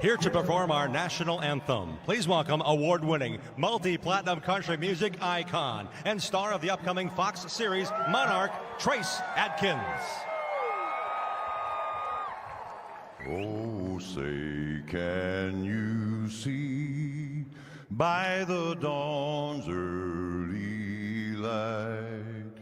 Here to perform our national anthem, please welcome award-winning, multi-platinum country music icon and star of the upcoming Fox series Monarch, Trace Adkins. Oh, say, can you see by the dawn's early light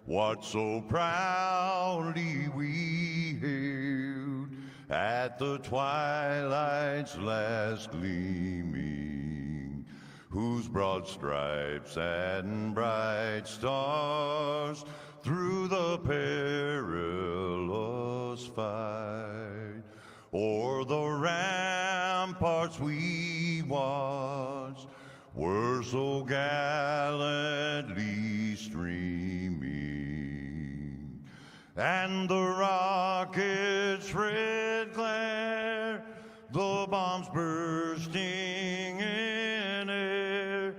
what so proudly we hailed at the twilight's last gleaming, whose broad stripes and bright stars through the perilous fight o'er the ramparts we watched were so gallantly streaming, and the rockets' red glare, the bombs bursting in air,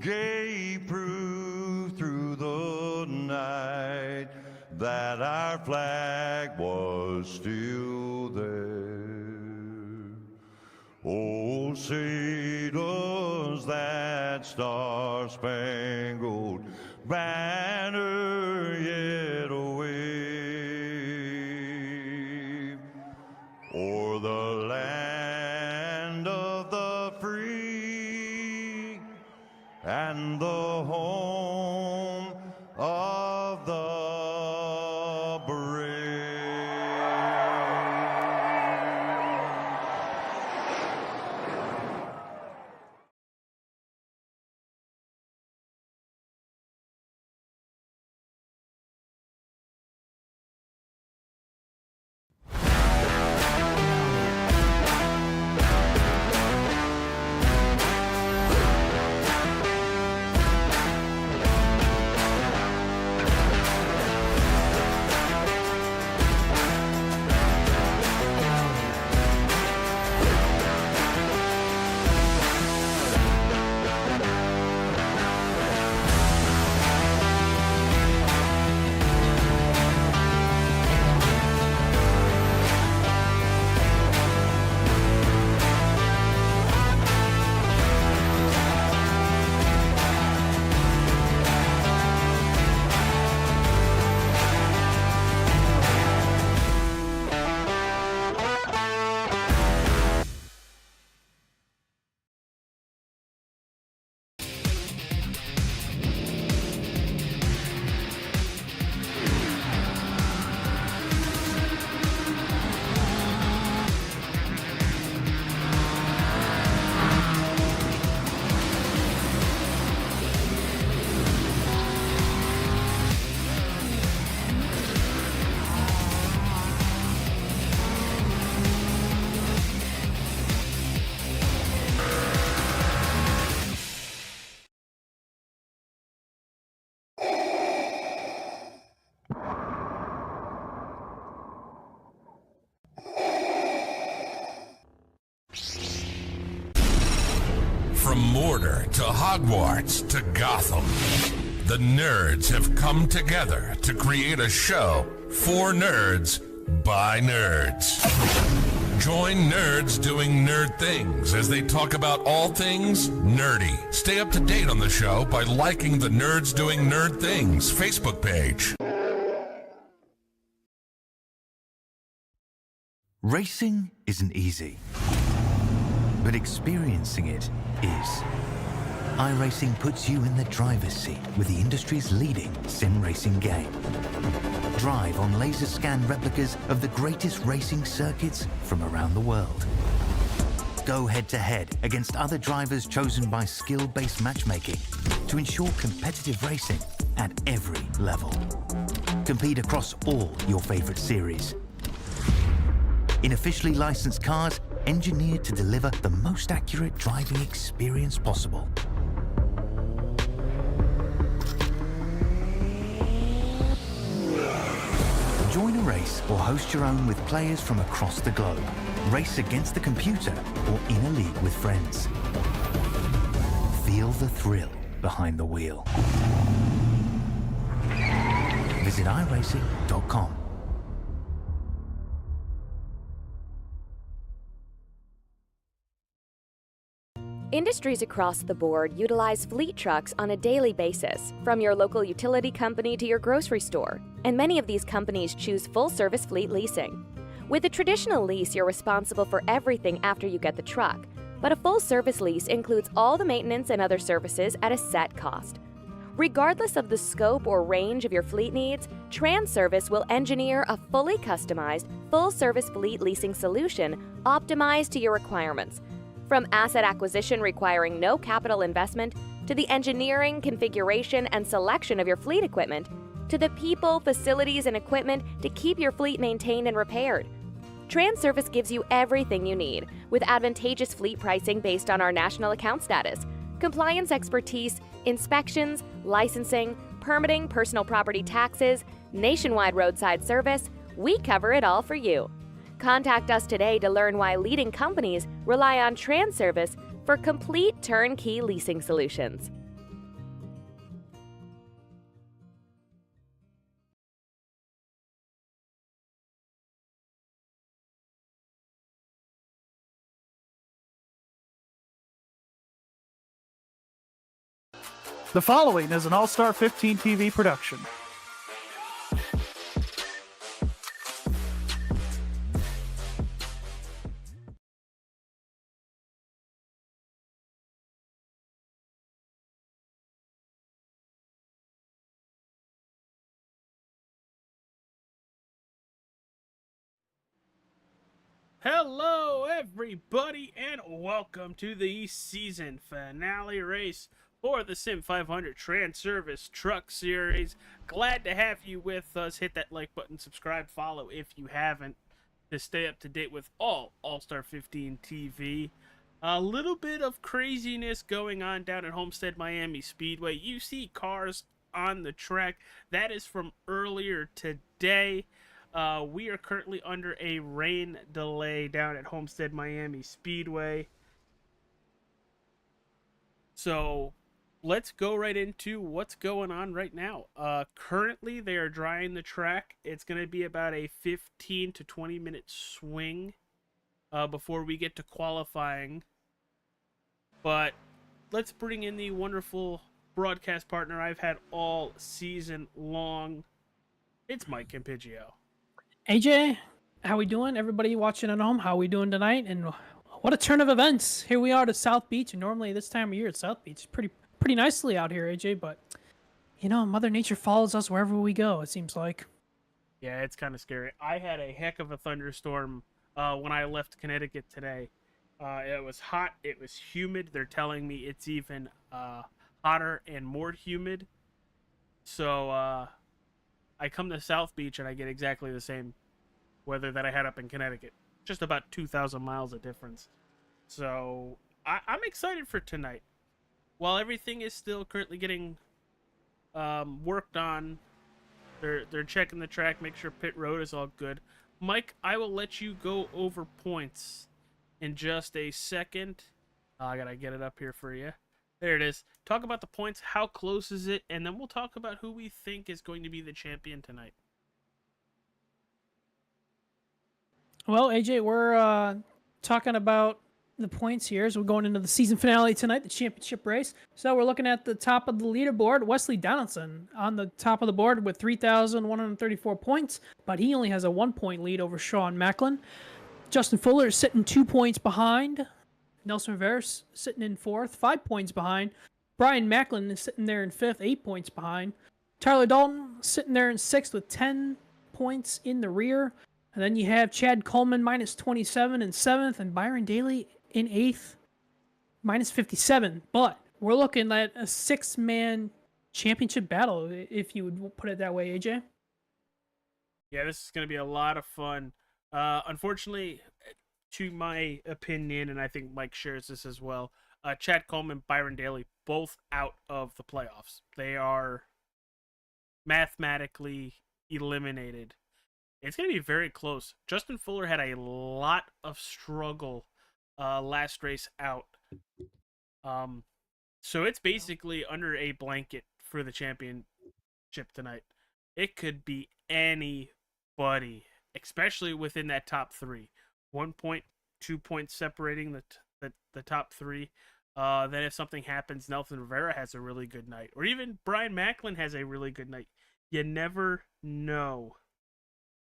gave proof through the night that our flag was still there. Oh, say does that star-spangled banner yet wave o'er the land of the free and the home of the brave. From Mordor to Hogwarts to Gotham, the nerds have come together to create a show for nerds by nerds. Join nerds doing nerd things as they talk about all things nerdy. Stay up to date on the show by liking the Nerds Doing Nerd Things Facebook page. Racing isn't easy, but experiencing it is. iRacing puts you in the driver's seat with the industry's leading sim racing game. Drive on laser scan replicas of the greatest racing circuits from around the world. Go head-to-head against other drivers chosen by skill-based matchmaking to ensure competitive racing at every level. Compete across all your favorite series. In officially licensed cars, engineered to deliver the most accurate driving experience possible. Join a race or host your own with players from across the globe. Race against the computer or in a league with friends. Feel the thrill behind the wheel. Visit iRacing.com. Industries across the board utilize fleet trucks on a daily basis, from your local utility company to your grocery store, and many of these companies choose full-service fleet leasing. With a traditional lease, you're responsible for everything after you get the truck, but a full-service lease includes all the maintenance and other services at a set cost. Regardless of the scope or range of your fleet needs, TranService will engineer a fully customized, full-service fleet leasing solution optimized to your requirements. From asset acquisition requiring no capital investment, to the engineering, configuration, and selection of your fleet equipment, to the people, facilities, and equipment to keep your fleet maintained and repaired. TranService gives you everything you need, with advantageous fleet pricing based on our national account status, compliance expertise, inspections, licensing, permitting, personal property taxes, nationwide roadside service. We cover it all for you. Contact us today to learn why leading companies rely on TranService for complete turnkey leasing solutions. The following is an All-Star 15 TV production. Hello, everybody, and welcome to the season finale race for the Sim500 TranService Truck Series. Glad to have you with us. Hit that like button, subscribe, follow if you haven't, to stay up to date with all All-Star 15 TV. A little bit of craziness going on down at Homestead-Miami Speedway. You see cars on the track. That is from earlier today. We are currently under a rain delay down at Homestead-Miami Speedway. So let's go right into what's going on right now. Currently, they are drying the track. It's going to be about a 15 to 20 minute swing before we get to qualifying. But let's bring in the wonderful broadcast partner I've had all season long. It's Mike Campigio. AJ, how we doing? Everybody watching at home, how we doing tonight? And what a turn of events! Here we are at South Beach, and normally this time of year at South Beach, pretty nicely out here, AJ. But you know, Mother Nature follows us wherever we go. It seems like. Yeah, it's kind of scary. I had a heck of a thunderstorm when I left Connecticut today. It was hot. It was humid. They're telling me it's even hotter and more humid. So I come to South Beach and I get exactly the same weather that I had up in Connecticut. Just about 2,000 miles of difference. So I'm excited for tonight. While everything is still currently getting worked on, they're checking the track, make sure pit road is all good. Mike, I will let you go over points in just a second. I gotta get it up here for you. There it is. Talk about the points, how close is it, and then we'll talk about who we think is going to be the champion tonight. Well, AJ, we're talking about the points here. So we're going into the season finale tonight, the championship race. So we're looking at the top of the leaderboard. Wesley Donaldson on the top of the board with 3,134 points, but he only has a 1-point lead over Sean Macklin. Justin Fuller is sitting 2 points behind. Nelson Rivera sitting in 4th, 5 points behind. Brian Macklin is sitting there in 5th, 8 points behind. Tyler Dalton sitting there in 6th with 10 points in the rear. And then you have Chad Coleman minus 27 in 7th, and Byron Daly in 8th, minus 57. But we're looking at a 6-man championship battle, if you would put it that way, AJ. Yeah, this is going to be a lot of fun. Unfortunately, to my opinion, and I think Mike shares this as well, Chad Coleman, Byron Daly, both out of the playoffs. They are mathematically eliminated. It's going to be very close. Justin Fuller had a lot of struggle last race out. So it's basically under a blanket for the championship tonight. It could be anybody, especially within that top 3. 1 point, 2 points separating the top 3. Then if something happens, Nelson Rivera has a really good night, or even Brian Macklin has a really good night. You never know.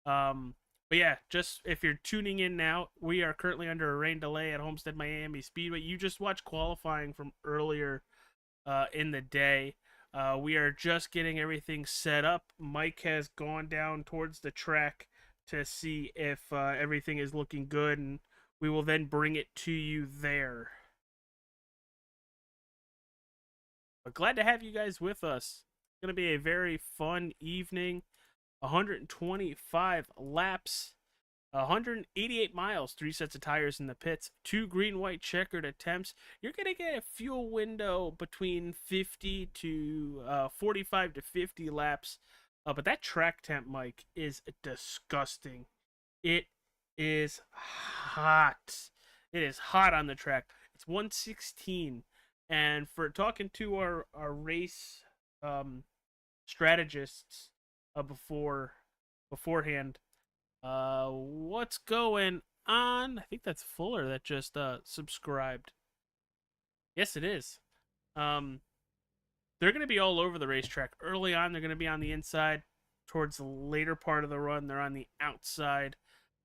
But yeah, just if you're tuning in now, we are currently under a rain delay at Homestead-Miami Speedway. You just watched qualifying from earlier in the day. We are just getting everything set up. Mike has gone down towards the track to see if everything is looking good, and we will then bring it to you there. But glad to have you guys with us. It's going to be a very fun evening. 125 laps, 188 miles, 3 sets of tires in the pits, 2 green-white checkered attempts. You're going to get a fuel window between 50 to 45 to 50 laps. But that track temp, Mike, is disgusting. It is hot. It is hot on the track. It's 116. And for talking to our race strategists beforehand, what's going on? I think that's Fuller that just subscribed. Yes, it is. They're going to be all over the racetrack. Early on, they're going to be on the inside. Towards the later part of the run, they're on the outside.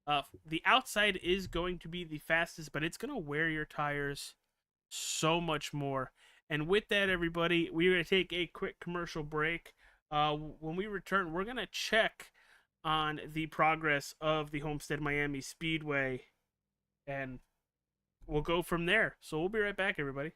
The outside is going to be the fastest, but it's going to wear your tires so much more. And with that, everybody, we're going to take a quick commercial break. When we return, we're going to check on the progress of the Homestead-Miami Speedway, and we'll go from there. So we'll be right back, everybody.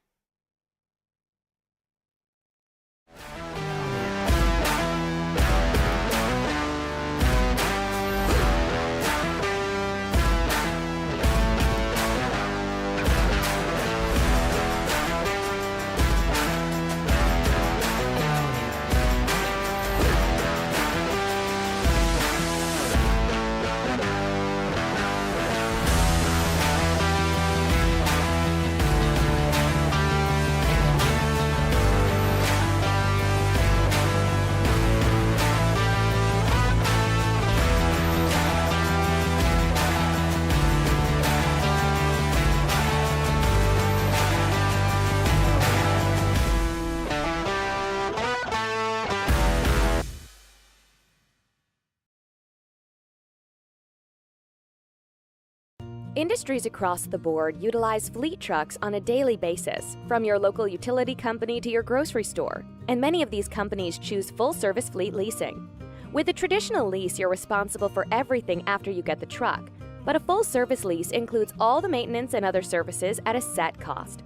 Industries across the board utilize fleet trucks on a daily basis, from your local utility company to your grocery store, and many of these companies choose full-service fleet leasing. With a traditional lease, you're responsible for everything after you get the truck, but a full-service lease includes all the maintenance and other services at a set cost.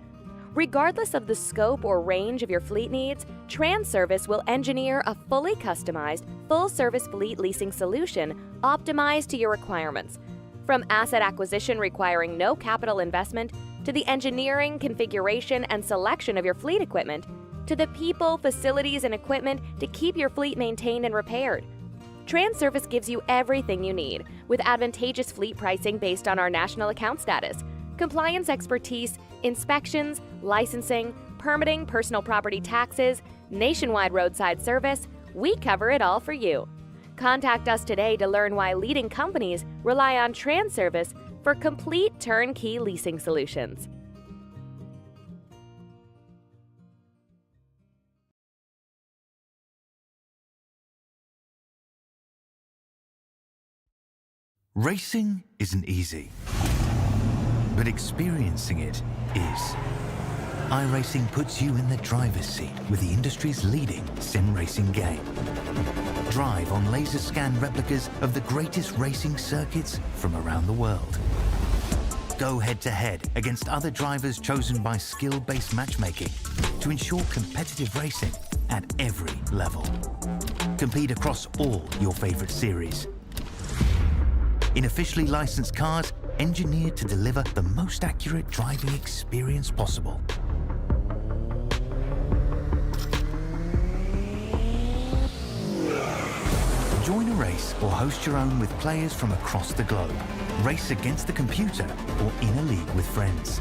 Regardless of the scope or range of your fleet needs, TranService will engineer a fully customized, full-service fleet leasing solution optimized to your requirements. From asset acquisition requiring no capital investment, to the engineering, configuration, and selection of your fleet equipment, to the people, facilities, and equipment to keep your fleet maintained and repaired. TranService gives you everything you need, with advantageous fleet pricing based on our national account status, compliance expertise, inspections, licensing, permitting, personal property taxes, nationwide roadside service. We cover it all for you. Contact us today to learn why leading companies rely on TranService for complete turnkey leasing solutions. Racing isn't easy, but experiencing it is. iRacing puts you in the driver's seat with the industry's leading sim racing game. Drive on laser scan replicas of the greatest racing circuits from around the world. Go head-to-head against other drivers chosen by skill-based matchmaking to ensure competitive racing at every level. Compete across all your favorite series. In officially licensed cars, engineered to deliver the most accurate driving experience possible. Join a race or host your own with players from across the globe. Race against the computer or in a league with friends.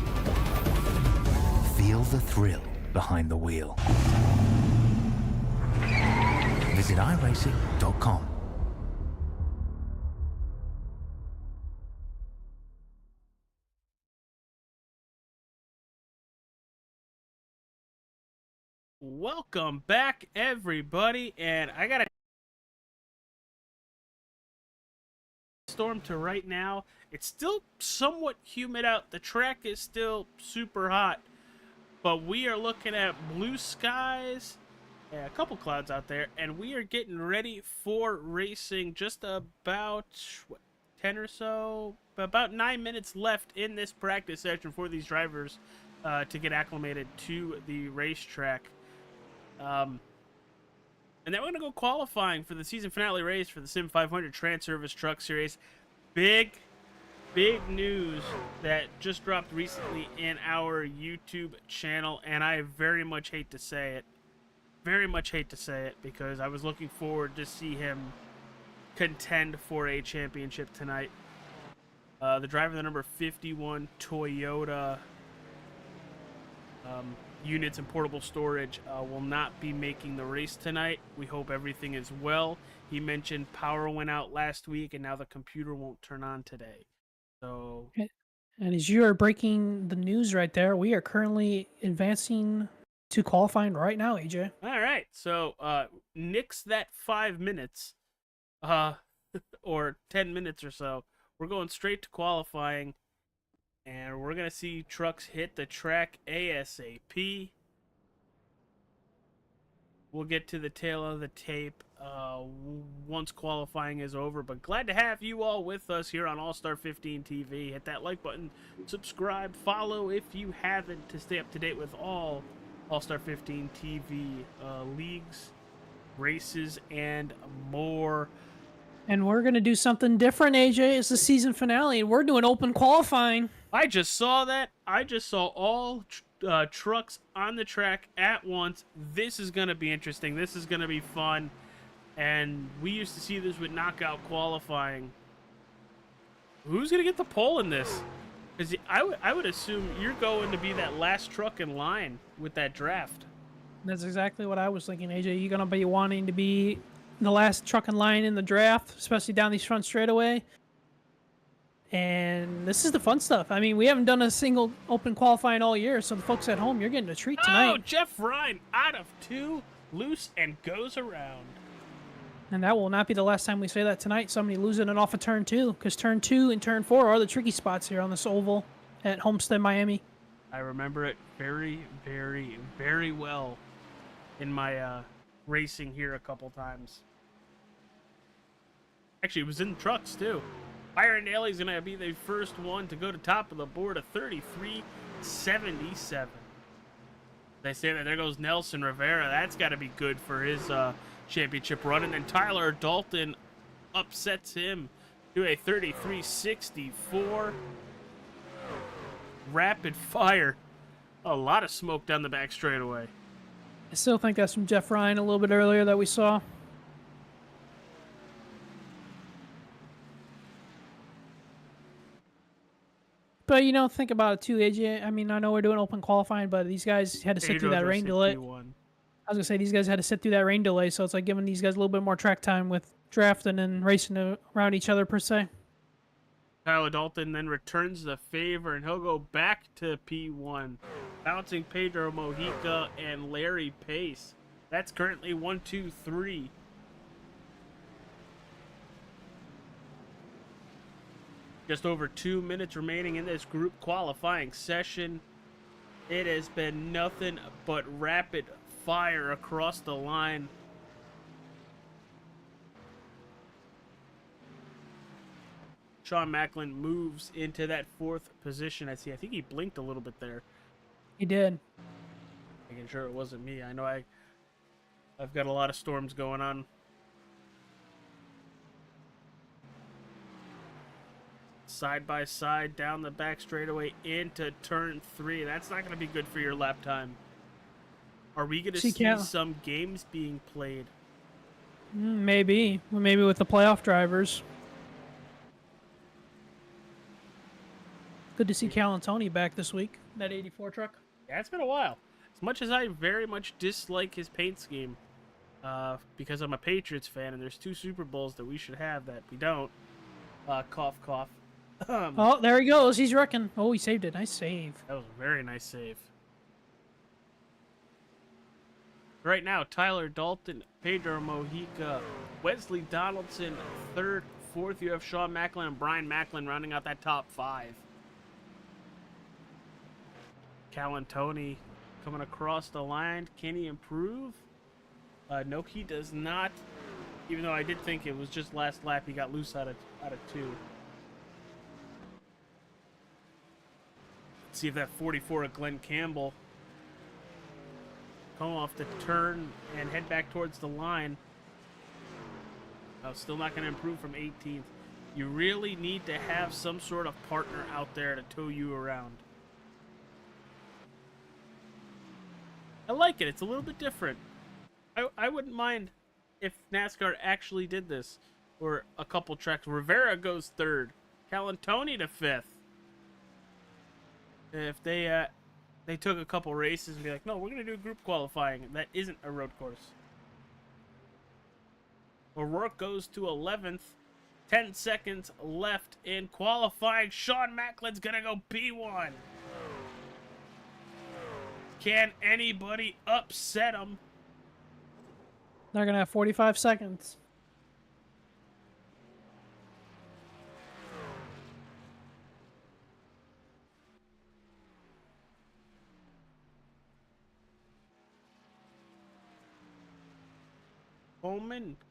Feel the thrill behind the wheel. Visit iRacing.com. Welcome back, everybody, and I got a storm to right now. It's still somewhat humid out. The track is still super hot, but we are looking at blue skies and a couple clouds out there, and we are getting ready for racing. Just about 10 or so, about 9 minutes left in this practice session for these drivers to get acclimated to the racetrack. And then we're going to go qualifying for the season finale race for the Sim500 TranService Truck Series. Big news that just dropped recently in our YouTube channel, and I very much hate to say it. Very much hate to say it, because I was looking forward to see him contend for a championship tonight. The driver of the number 51 Toyota units and portable storage will not be making the race tonight. We hope everything is well. He mentioned power went out last week, and now the computer won't turn on today. So, And as you are breaking the news right there, we are currently advancing to qualifying right now, AJ. all right. So, nix that 5 minutes, or 10 minutes or so. We're going straight to qualifying, and we're going to see trucks hit the track ASAP. We'll get to the tail of the tape once qualifying is over, but glad to have you all with us here on All-Star 15 TV. Hit that like button, subscribe, follow if you haven't, to stay up to date with all All-Star 15 TV leagues, races, and more. And we're going to do something different, AJ. It's the season finale, and we're doing open qualifying. I just saw that. I just saw all trucks on the track at once. This is going to be interesting. This is going to be fun. And we used to see this with knockout qualifying. Who's going to get the pole in this? Because I would assume you're going to be that last truck in line with that draft. That's exactly what I was thinking, AJ. You're going to be wanting to be the last truck in line in the draft, especially down these front straightaway. And this is the fun stuff. I mean, we haven't done a single open qualifying all year, so the folks at home, you're getting a treat tonight. Oh, Jeff Ryan out of 2, loose and goes around. And that will not be the last time we say that tonight. Somebody losing it off of turn 2, because turn 2 and turn 4 are the tricky spots here on this oval at Homestead-Miami. I remember it very, very, very well in my racing here a couple times. Actually, it was in trucks too. Byron Daly's going to be the first one to go to top of the board at 33.77. They say that there goes Nelson Rivera. That's got to be good for his championship run. And then Tyler Dalton upsets him to a 33.64. Rapid fire. A lot of smoke down the back straightaway. I still think that's from Jeff Ryan a little bit earlier that we saw. But, you know, think about it too, AJ. I mean, I know we're doing open qualifying, but these guys had to sit through that rain delay. I was going to say, these guys had to sit through that rain delay, so it's like giving these guys a little bit more track time with drafting and racing around each other, per se. Tyler Dalton then returns the favor, and he'll go back to P1, bouncing Pedro Mojica and Larry Pace. That's currently 1, 2, 3. Just over 2 minutes remaining in this group qualifying session. It has been nothing but rapid fire across the line. Sean Macklin moves into that 4th position. I think he blinked a little bit there. He did. Making sure it wasn't me. I know I've got a lot of storms going on. Side by side down the back straightaway into turn 3. That's not going to be good for your lap time. Are we going to see some games being played? Maybe. Maybe with the playoff drivers. Good to see Cal and Tony back this week. That 84 truck. Yeah, it's been a while. As much as I very much dislike his paint scheme, because I'm a Patriots fan and there's 2 Super Bowls that we should have that we don't. Cough, cough. Oh, there he goes. He's wrecking. Oh, he saved it. Nice save. That was a very nice save. Right now, Tyler Dalton, Pedro Mojica, Wesley Donaldson, third, fourth. You have Sean Macklin and Brian Macklin rounding out that top 5. Calantoni coming across the line. Can he improve? No, he does not. Even though I did think it was just last lap, he got loose out of 2. Let's see if that 44 of Glenn Campbell come off the turn and head back towards the line. Still not going to improve from 18th. You really need to have some sort of partner out there to tow you around. I like it. It's a little bit different. I wouldn't mind if NASCAR actually did this. Or a couple tracks. Rivera goes 3rd. Calantoni to 5th. If they took a couple races and be like, no, we're going to do group qualifying. That isn't a road course. O'Rourke goes to 11th. 10 seconds left in qualifying. Sean Macklin's going to go P1. Can anybody upset him? They're going to have 45 seconds.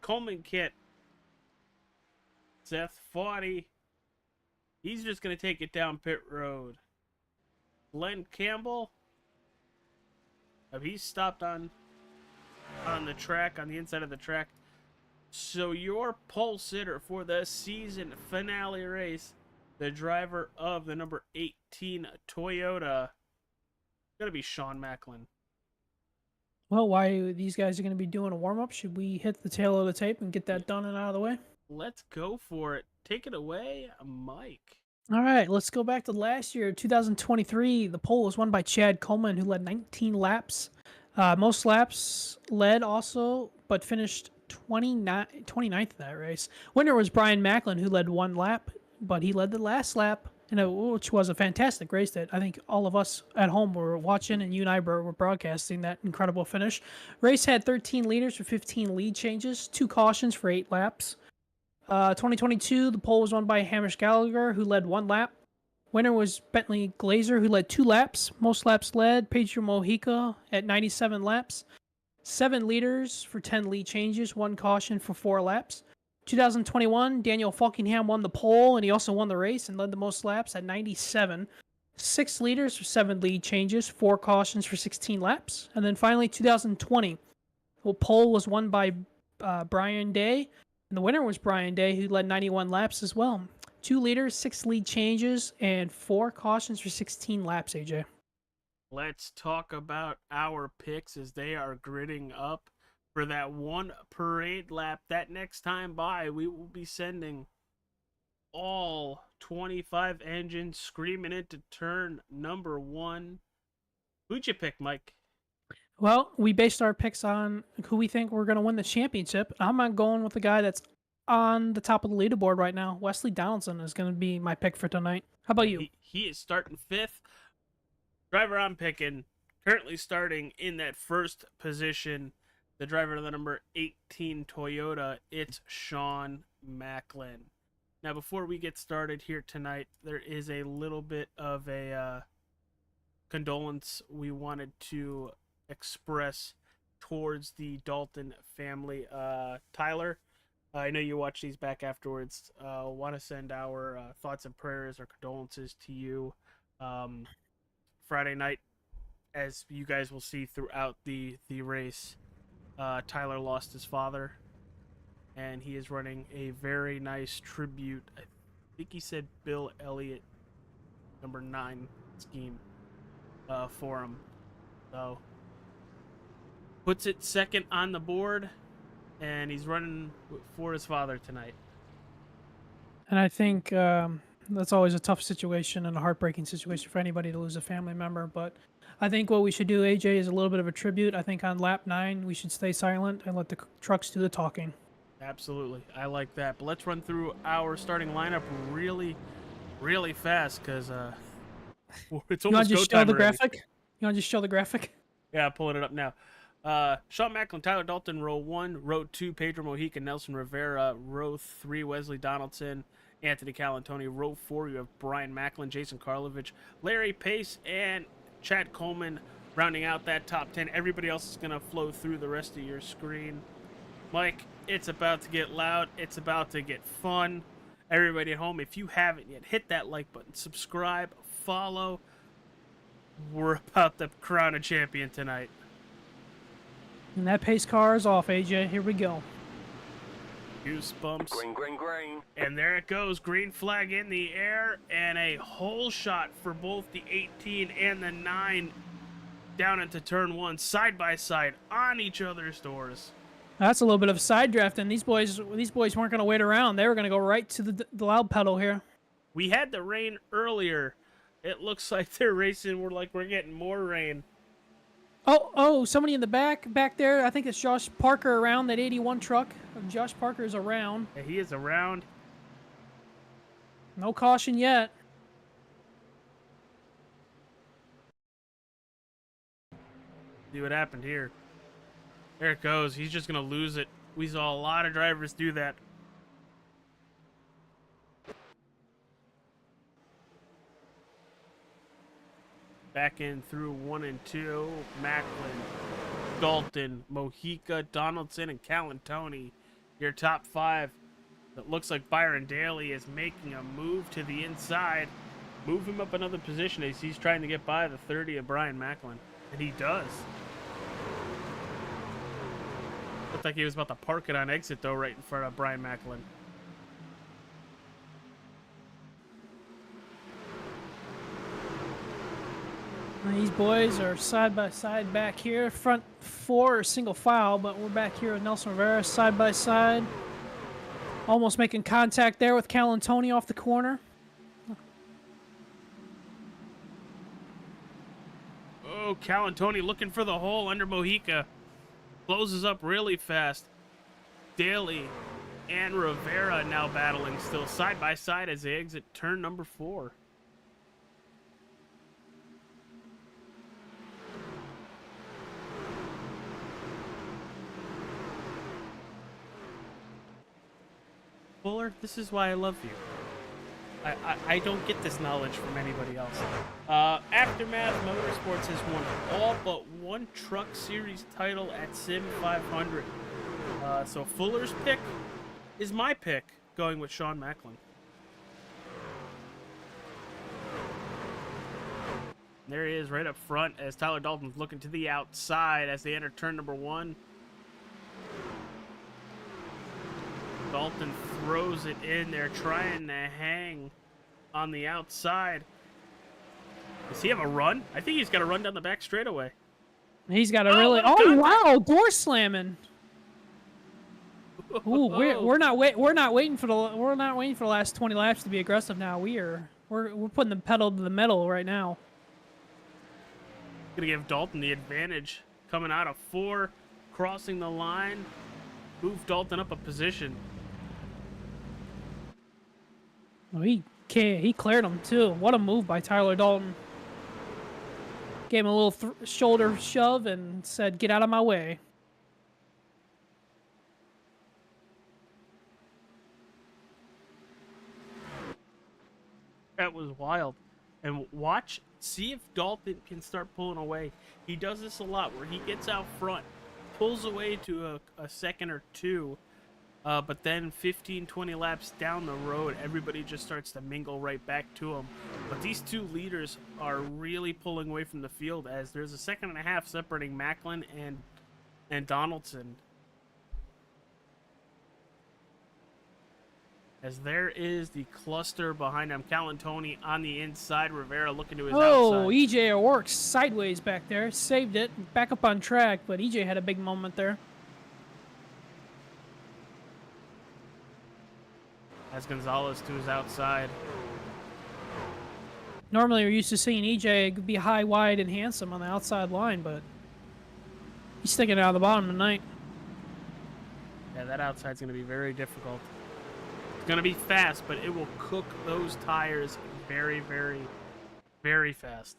Coleman can't. Seth 40. He's just going to take it down pit road. Glenn Campbell. He's stopped on the track, on the inside of the track. So your pole sitter for the season finale race, the driver of the number 18 Toyota, going to be Sean Macklin. Well, while these guys are going to be doing a warm-up, should we hit the tail of the tape and get that done and out of the way? Let's go for it. Take it away, Mike. All right, let's go back to last year, 2023. The pole was won by Chad Coleman, who led 19 laps. Most laps led also, but finished 29th in that race. Winner was Brian Macklin, who led 1 lap, but he led the last lap, which was a fantastic race that I think all of us at home were watching, and you and I were broadcasting that incredible finish. Race had 13 leaders for 15 lead changes, 2 cautions for 8 laps. 2022, the pole was won by Hamish Gallagher, who led 1 lap. Winner was Bentley Glazer, who led 2 laps. Most laps led, Pedro Mojica at 97 laps. 7 leaders for 10 lead changes, 1 caution for 4 laps. 2021, Daniel Falkingham won the pole, and he also won the race and led the most laps at 97. 6 leaders for 7 lead changes, 4 cautions for 16 laps. And then finally, 2020, the pole was won by Brian Day. And the winner was Brian Day, who led 91 laps as well. 2 leaders, 6 lead changes, and 4 cautions for 16 laps, AJ. Let's talk about our picks as they are gritting up for that 1 parade lap. That next time by, we will be sending all 25 engines screaming into turn number 1. Who'd you pick, Mike? Well, we based our picks on who we think we're going to win the championship. I'm not going with the guy that's on the top of the leaderboard right now. Wesley Donaldson is going to be my pick for tonight. How about you? He is starting 5th. Driver I'm picking, currently starting in that 1st position, the driver of the number 18 Toyota, it's Sean Macklin. Now, before we get started here tonight, there is a little bit of a condolence we wanted to express towards the Dalton family. Tyler, I know you watch these back afterwards. Want to send our thoughts and prayers or condolences to you. Friday night, as you guys will see throughout the race, Tyler lost his father, and he is running a very nice tribute. I think he said Bill Elliott, number 9 scheme, for him. So puts it 2nd on the board, and he's running for his father tonight. And I think that's always a tough situation and a heartbreaking situation for anybody to lose a family member. But I think what we should do, AJ, is a little bit of a tribute. I think on lap 9, we should stay silent and let the trucks do the talking. Absolutely. I like that. But let's run through our starting lineup really, really fast, because it's almost go time already. Graphic? You want to just show the graphic? Yeah, pulling it up now. Sean Macklin, Tyler Dalton, row 1. Row 2, Pedro Mojica, Nelson Rivera. Row 3, Wesley Donaldson, Anthony Calantoni. Row 4, you have Brian Macklin, Jason Karlovich, Larry Pace, and Chad Coleman rounding out that top 10. Everybody else is going to flow through the rest of your screen. Mike, it's about to get loud. It's about to get fun. Everybody at home, if you haven't yet, hit that like button, subscribe, follow. We're about to crown a champion tonight. And that pace car is off, AJ. Here we go. Goosebumps. Green, green, green. And there it goes. Green flag in the air. And a hole shot for both the 18 and the 9 down into turn 1. Side by side on each other's doors. That's a little bit of side draft, and these boys weren't going to wait around. They were going to go right to the loud pedal here. We had the rain earlier. It looks like they're racing. We're getting more rain. Oh, somebody in the back there. I think it's Josh Parker around that 81 truck. Josh Parker is around. Yeah, he is around. No caution yet. See what happened here. There it goes. He's just going to lose it. We saw a lot of drivers do that. Back in through 1 and 2. Macklin, Dalton, Mojica, Donaldson, and Calantoni. Your top 5. It looks like Byron Daly is making a move to the inside. Move him up another position as he's trying to get by the 30 of Brian Macklin. And he does. Looked like he was about to park it on exit, though, right in front of Brian Macklin. These boys are side by side back here. Front 4 are single file, but we're back here with Nelson Rivera side by side. Almost making contact there with Calantoni off the corner. Oh, Calantoni looking for the hole under Mojica. Closes up really fast. Daly and Rivera now battling still side by side as they exit turn number 4. Fuller, this is why I love you. I don't get this knowledge from anybody else. Aftermath Motorsports has won all but one Truck Series title at Sim500. So Fuller's pick is my pick, going with Sean Macklin. There he is right up front as Tyler Dalton's looking to the outside as they enter turn number 1. Dalton throws it in there, trying to hang on the outside. Does he have a run? I think he's got a run down the back straightaway. He's got a really. Oh wow! Door slamming. Ooh, we're not waiting for the last 20 laps to be aggressive now. We're putting the pedal to the metal right now. Gonna give Dalton the advantage coming out of 4, crossing the line, move Dalton up a position. Oh, he cleared him too. What a move by Tyler Dalton. Gave him a little shoulder shove and said, "Get out of my way." That was wild. And see if Dalton can start pulling away. He does this a lot where he gets out front, pulls away to a second or 2, but then 15, 20 laps down the road, everybody just starts to mingle right back to him. But these 2 leaders are really pulling away from the field as there's a 1.5 seconds separating Macklin and Donaldson. As there is the cluster behind him. Calantoni on the inside. Rivera looking to his outside. Oh, EJ works sideways back there. Saved it. Back up on track, but EJ had a big moment there. As Gonzalez to his outside. Normally, we're used to seeing EJ be high, wide, and handsome on the outside line, but he's sticking it out of the bottom tonight. Yeah, that outside's going to be very difficult. It's going to be fast, but it will cook those tires very, very, very fast.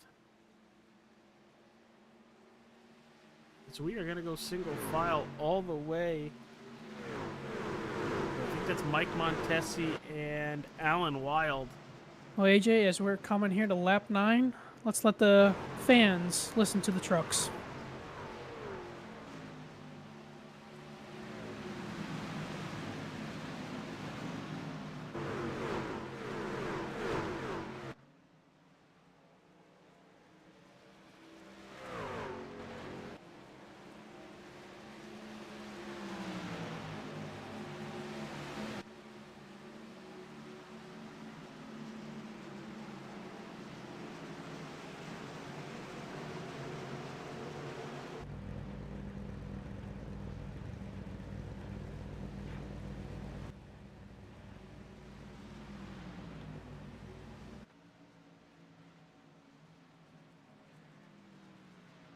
So we are going to go single file all the way. I think that's Mike Montesi and Alan Wild. Well, AJ, as we're coming here to lap 9, let's let the fans listen to the trucks.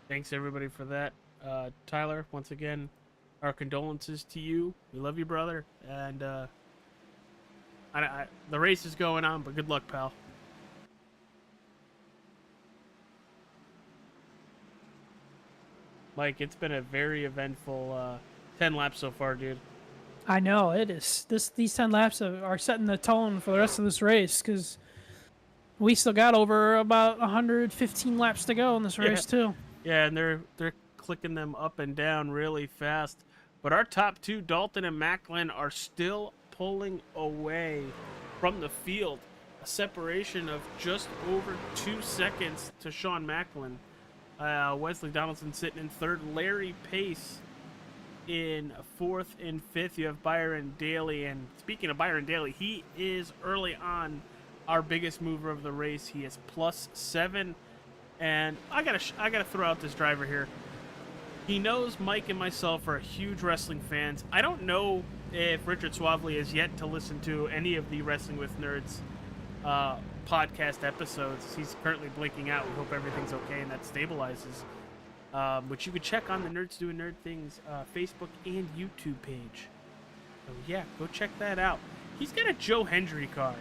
Thanks everybody for that. Tyler, once again, our condolences to you. We love you, brother. And the race is going on, but good luck, pal. Mike, it's been a very eventful 10 laps so far, dude. I know it is. These 10 laps are setting the tone for the rest of this race because we still got over about 115 laps to go in this race too. Yeah, and they're clicking them up and down really fast. But our top two, Dalton and Macklin, are still pulling away from the field. A separation of just over 2 seconds to Sean Macklin. Wesley Donaldson sitting in third. Larry Pace in fourth and fifth. You have Byron Daly. And speaking of Byron Daly, he is early on our biggest mover of the race. He is +7. And I gotta throw out this driver here. He knows Mike and myself are huge wrestling fans. I don't know if Richard Suavely has yet to listen to any of the Wrestling with Nerds podcast episodes. He's currently blinking out. We hope everything's okay and that stabilizes. Which you could check on the Nerds Doing Nerd Things Facebook and YouTube page. So yeah, go check that out. He's got a Joe Hendry car.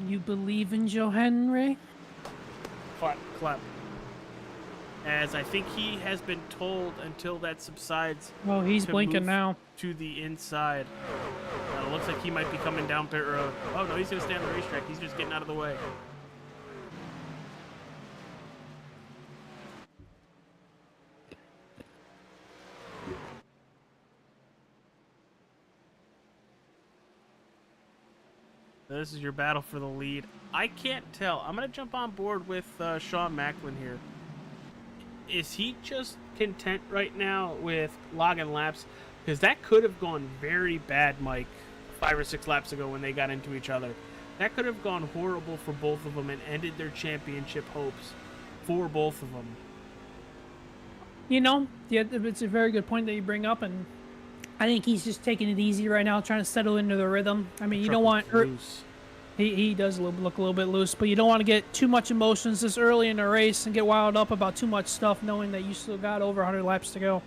You believe in Joe Henry? Clap, clap. As I think he has been told until that subsides. Well, he's blinking now. To the inside. It looks like he might be coming down pit road. Oh no, he's gonna stay on the racetrack. He's just getting out of the way. This is your battle for the lead. I can't tell. I'm going to jump on board with Sean Macklin here. Is he just content right now with logging laps? Because that could have gone very bad, Mike, 5 or 6 laps ago when they got into each other. That could have gone horrible for both of them and ended their championship hopes for both of them. You know, yeah, it's a very good point that you bring up, and I think he's just taking it easy right now, trying to settle into the rhythm. I mean, you don't want loose. He does look a little bit loose, but you don't want to get too much emotions this early in the race and get wound up about too much stuff, knowing that you still got over 100 laps to go.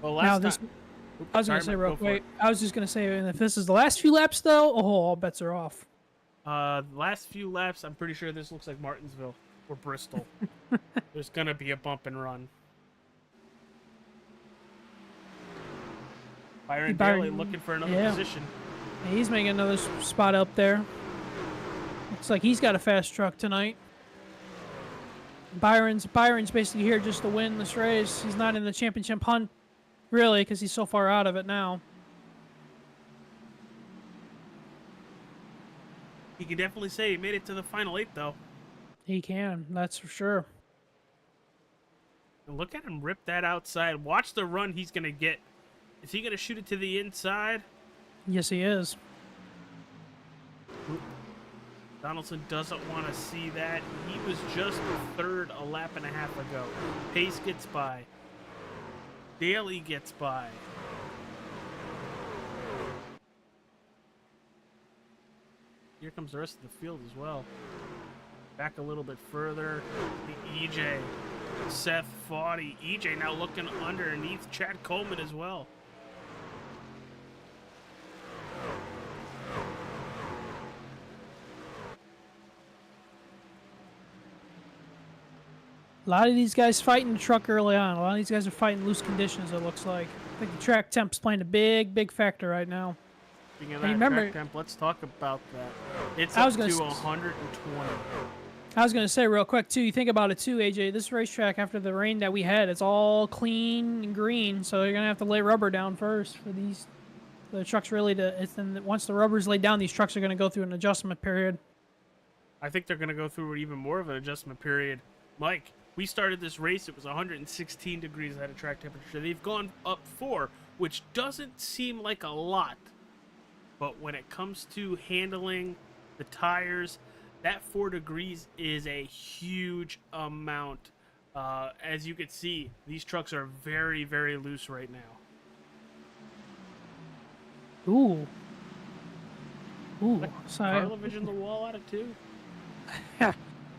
Well, I was going to say real quick. I was just going to say, if this is the last few laps, though, all bets are off. Last few laps, I'm pretty sure this looks like Martinsville or Bristol. There's going to be a bump and run. Byron Daly looking for another position. He's making another spot up there. Looks like he's got a fast truck tonight. Byron's basically here just to win this race. He's not in the championship hunt, really, because he's so far out of it now. He can definitely say he made it to the final 8, though. He can, that's for sure. And look at him rip that outside. Watch the run he's going to get. Is he going to shoot it to the inside? Yes, he is. Donaldson doesn't want to see that. He was just third a lap and a half ago. Pace gets by. Daly gets by. Here comes the rest of the field as well. Back a little bit further. The EJ. Seth Faudy. EJ now looking underneath Chad Coleman as well. A lot of these guys fighting the truck early on. A lot of these guys are fighting loose conditions, it looks like. I think the track temp's playing a big factor right now. Speaking of Hey, that remember- track temp, let's talk about that. It's I up was to gonna 120. I was going to say real quick, too, you think about it, too, AJ, this racetrack, after the rain that we had, it's all clean and green, so you're going to have to lay rubber down first for the trucks really and once the rubber's laid down, these trucks are going to go through an adjustment period. I think they're going to go through even more of an adjustment period. Mike, we started this race, it was 116 degrees at a track temperature. They've gone up 4, which doesn't seem like a lot. But when it comes to handling the tires, that 4 degrees is a huge amount. As you can see, these trucks are very, very loose right now. Ooh. Sorry. Karlovich in the wall out of 2.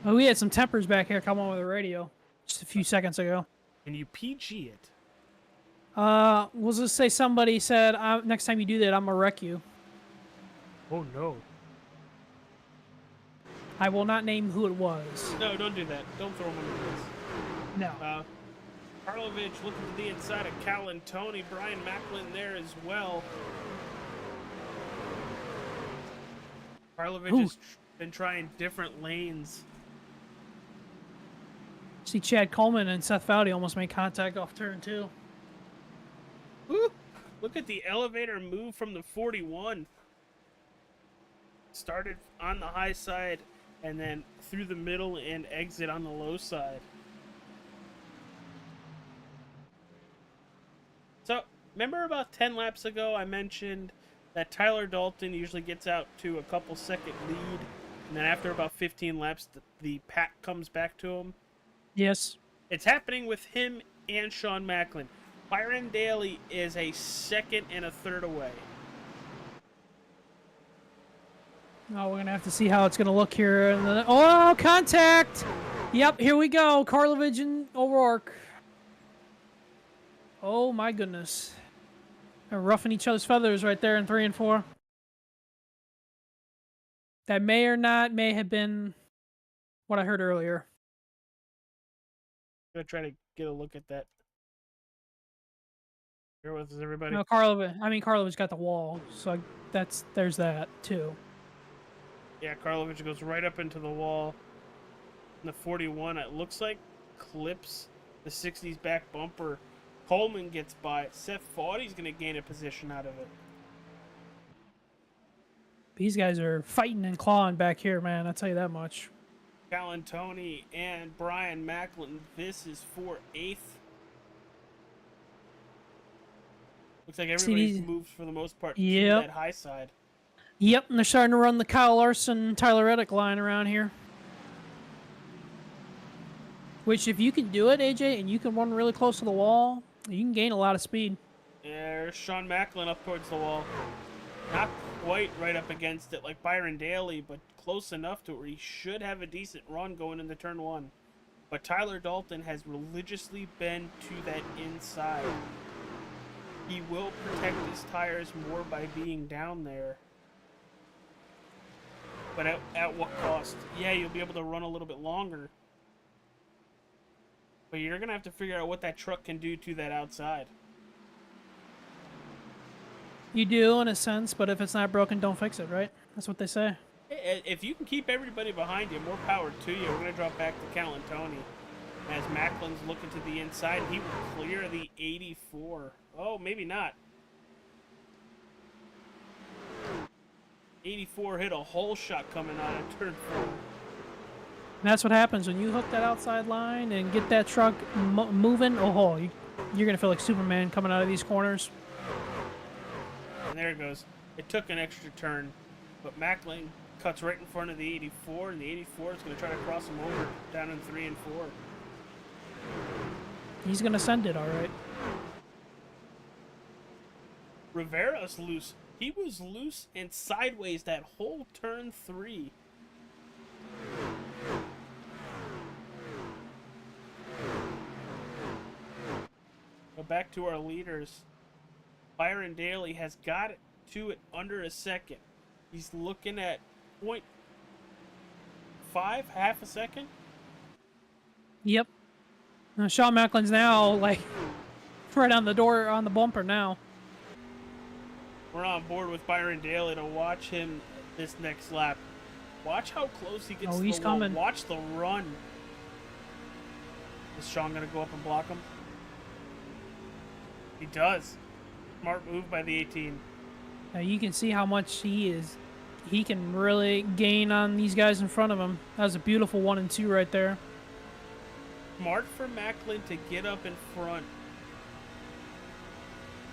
Well, we had some tempers back here come on with the radio just a few seconds ago. Can you PG it? We'll just say somebody said, next time you do that, I'm going to wreck you. Oh, no. I will not name who it was. No, don't do that. Don't throw him under this. No. Karlovich looking to the inside of Cal and Tony. Brian Macklin there as well. Karlovich has been trying different lanes. See, Chad Coleman and Seth Fowdy almost made contact off turn 2. Woo! Look at the elevator move from the 41. Started on the high side and then through the middle and exit on the low side. So, remember about 10 laps ago I mentioned that Tyler Dalton usually gets out to a couple second lead, and then after about 15 laps the pack comes back to him? Yes. It's happening with him and Sean Macklin. Byron Daly is a second and a third away. Oh, we're going to have to see how it's going to look here. Oh, contact! Yep, here we go. Karlovich and O'Rourke. Oh, my goodness. They're roughing each other's feathers right there in 3 and 4. That may have been what I heard earlier. I'm going to try to get a look at that. Here with us, everybody. No, Karlovich got the wall, so there's that, too. Yeah, Karlovich goes right up into the wall. In the 41, it looks like clips the 60s back bumper. Coleman gets by it. Seth Fawdy's going to gain a position out of it. These guys are fighting and clawing back here, man. I'll tell you that much. Cal Tony and Brian Macklin. This is for 8th. Looks like everybody's moved for the most part to that high side. Yep, and they're starting to run the Kyle Larson, Tyler Reddick line around here. Which, if you can do it, AJ, and you can run really close to the wall, you can gain a lot of speed. Yeah, there's Sean Macklin up towards the wall. Not quite right up against it like Byron Daly, but close enough to where he should have a decent run going into turn 1. But Tyler Dalton has religiously been to that inside. He will protect his tires more by being down there. But at what cost? Yeah, you'll be able to run a little bit longer. But you're going to have to figure out what that truck can do to that outside. You do, in a sense, but if it's not broken, don't fix it, right? That's what they say. If you can keep everybody behind you, more power to you. We're going to drop back to Cal and Tony. As Macklin's looking to the inside, he will clear the 84. Oh, maybe not. 84 hit a hole shot coming out of turn 4. And that's what happens when you hook that outside line and get that truck moving. Oh, you're going to feel like Superman coming out of these corners. And there it goes. It took an extra turn, but Macklin cuts right in front of the 84, and the 84 is going to try to cross him over down in 3 and 4. He's going to send it, all right. Rivera's loose. He was loose and sideways that whole turn 3. Go back to our leaders. Byron Daly has got it to it under a second. He's looking at 0.5, half a second. Yep. Sean Macklin's now like right on the door on the bumper now. We're on board with Byron Daly to watch him this next lap. Watch how close he gets to the wall. Coming. Watch the run. Is Sean going to go up and block him? He does. Smart move by the 18. Now you can see how much he can really gain on these guys in front of him. That was a beautiful 1 and 2 right there. Smart for Macklin to get up in front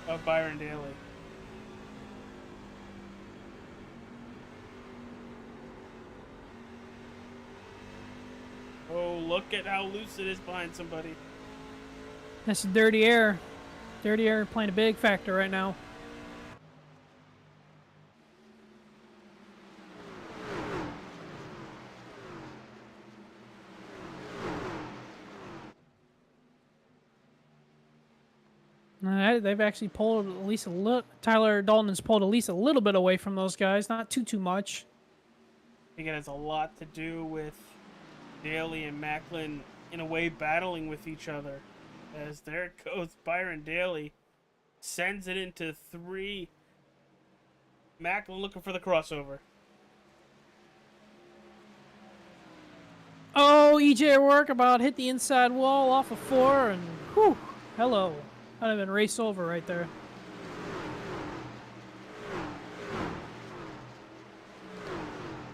of Byron Daly. Oh, look at how loose it is behind somebody. That's dirty air. Dirty air playing a big factor right now. They've actually pulled at least a little. Tyler Dalton's pulled at least a little bit away from those guys, not too much. I think it has a lot to do with Daly and Macklin in a way battling with each other. As there goes Byron Daly, sends it into 3. Macklin looking for the crossover. Oh, EJ Work about hit the inside wall off of 4, and whew, hello. That'd have been raced over right there.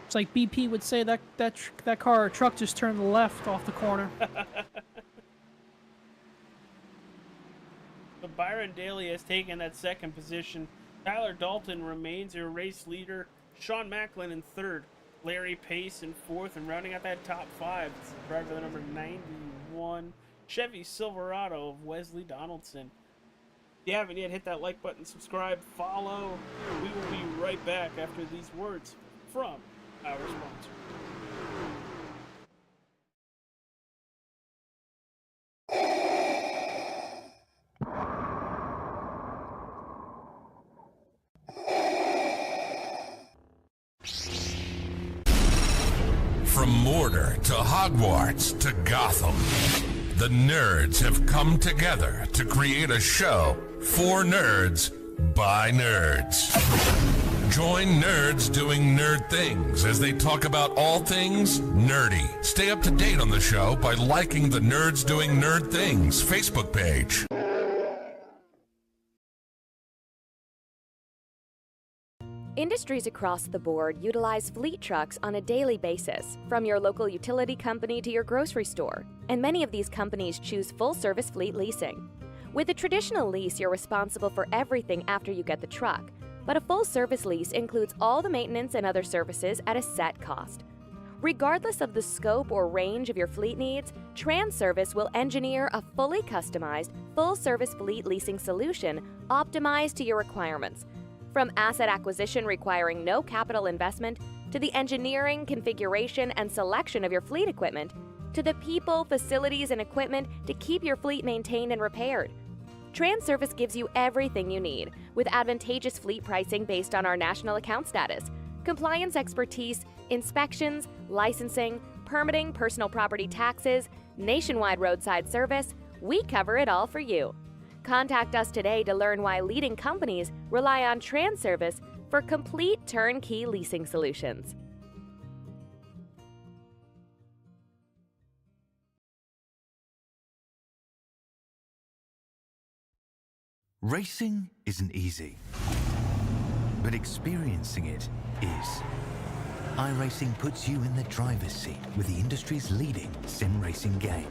It's like BP would say that car or truck just turned left off the corner. But Byron Daly has taken that second position. Tyler Dalton remains your race leader. Sean Macklin in 3rd. Larry Pace in 4th, and rounding out that top 5, it's driver number 91, Chevy Silverado of Wesley Donaldson. If you haven't yet, hit that like button, subscribe, follow. We will be right back after these words from our sponsor. From Mordor to Hogwarts to Gotham, the nerds have come together to create a show for nerds by nerds. Join nerds doing nerd things as they talk about all things nerdy. Stay up to date on the show by liking the Nerds Doing Nerd Things Facebook page. Industries across the board utilize fleet trucks on a daily basis, from your local utility company to your grocery store, and many of these companies choose full-service fleet leasing. With a traditional lease, you're responsible for everything after you get the truck, but a full-service lease includes all the maintenance and other services at a set cost. Regardless of the scope or range of your fleet needs, TranService will engineer a fully customized, full-service fleet leasing solution optimized to your requirements. From asset acquisition requiring no capital investment, to the engineering, configuration, and selection of your fleet equipment, to the people, facilities, and equipment to keep your fleet maintained and repaired. TranService gives you everything you need, with advantageous fleet pricing based on our national account status, compliance expertise, inspections, licensing, permitting, personal property taxes, nationwide roadside service. We cover it all for you. Contact us today to learn why leading companies rely on TranService for complete turnkey leasing solutions. Racing isn't easy, but experiencing it is. iRacing puts you in the driver's seat with the industry's leading sim racing game.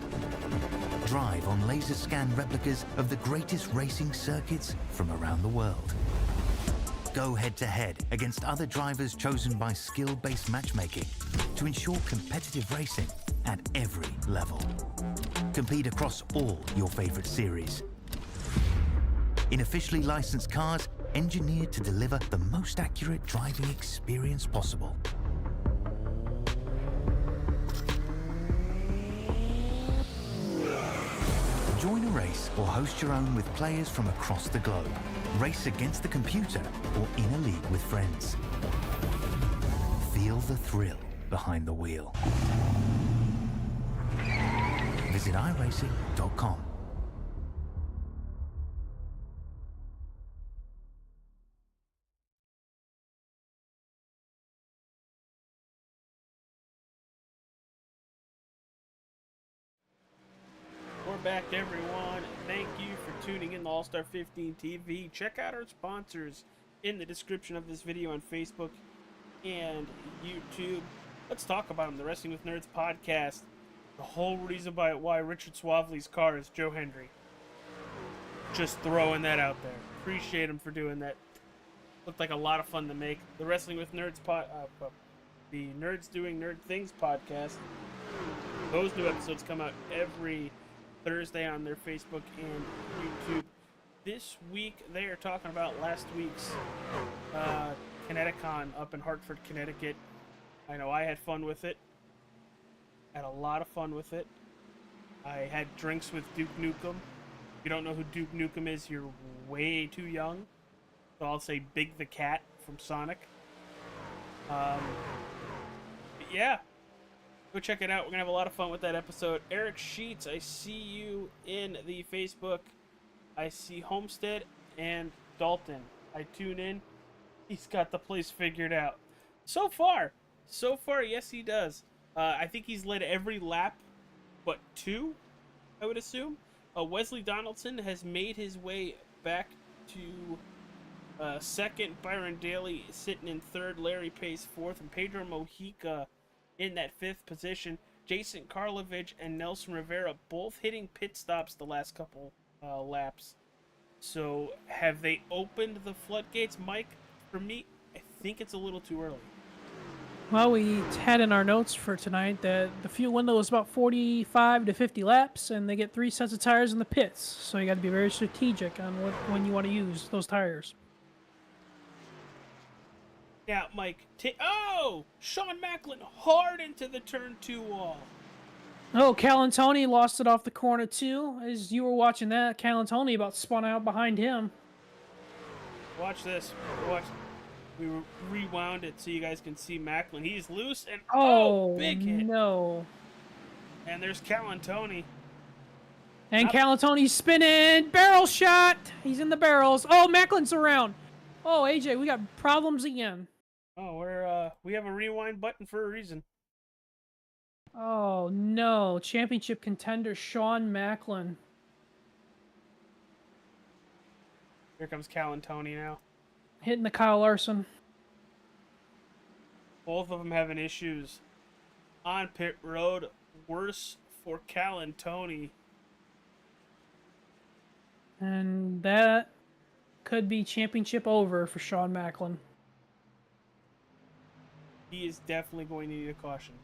Drive on laser scan replicas of the greatest racing circuits from around the world. Go head-to-head against other drivers chosen by skill-based matchmaking to ensure competitive racing at every level. Compete across all your favorite series. In officially licensed cars, engineered to deliver the most accurate driving experience possible. Join a race or host your own with players from across the globe. Race against the computer or in a league with friends. Feel the thrill behind the wheel. Visit iRacing.com. We're back, everyone. Thank you for tuning in to All-Star 15 TV. Check out our sponsors in the description of this video on Facebook and YouTube. Let's talk about them. The Wrestling with Nerds podcast. The whole reason why Richard Suavely's car is Joe Hendry. Just throwing that out there. Appreciate him for doing that. Looked like a lot of fun to make. The Wrestling with Nerds the Nerds Doing Nerd Things podcast. Those new episodes come out every Thursday on their Facebook and YouTube. This week they are talking about last week's Kineticon up in Hartford, Connecticut. I know I had fun with it. Had a lot of fun with it. I had drinks with Duke Nukem. If you don't know who Duke Nukem is, you're way too young. So I'll say Big the Cat from Sonic. But yeah. Go check it out. We're going to have a lot of fun with that episode. Eric Sheets, I see you in the Facebook. I see Homestead and Dalton. I tune in. He's got the place figured out. So far, yes, he does. I think he's led every lap but 2, I would assume. Wesley Donaldson has made his way back to second. Byron Daly sitting in third. Larry Pace fourth. And Pedro Mojica in that 5th position. Jason Karlovich and Nelson Rivera both hitting pit stops the last couple laps. So have they opened the floodgates, Mike? For me, I think it's a little too early. Well, we had in our notes for tonight that the fuel window is about 45 to 50 laps, and they get 3 sets of tires in the pits. So you got to be very strategic on when you want to use those tires. Now, Mike, Sean Macklin hard into the turn 2 wall. Oh, Calantoni lost it off the corner too. As you were watching that, Calantoni about spun out behind him. Watch this. We rewound it so you guys can see Macklin. He's loose and big hit. No. And there's Calantoni. And Calantoni's spinning. Barrel shot. He's in the barrels. Oh, Macklin's around. Oh, AJ, we got problems again. Oh, we have a rewind button for a reason. Oh, no. Championship contender Sean Macklin. Here comes Calantoni now. Hitting the Kyle Larson. Both of them having issues on pit road. Worse for Calantoni. And that could be championship over for Sean Macklin. He is definitely going to need a caution.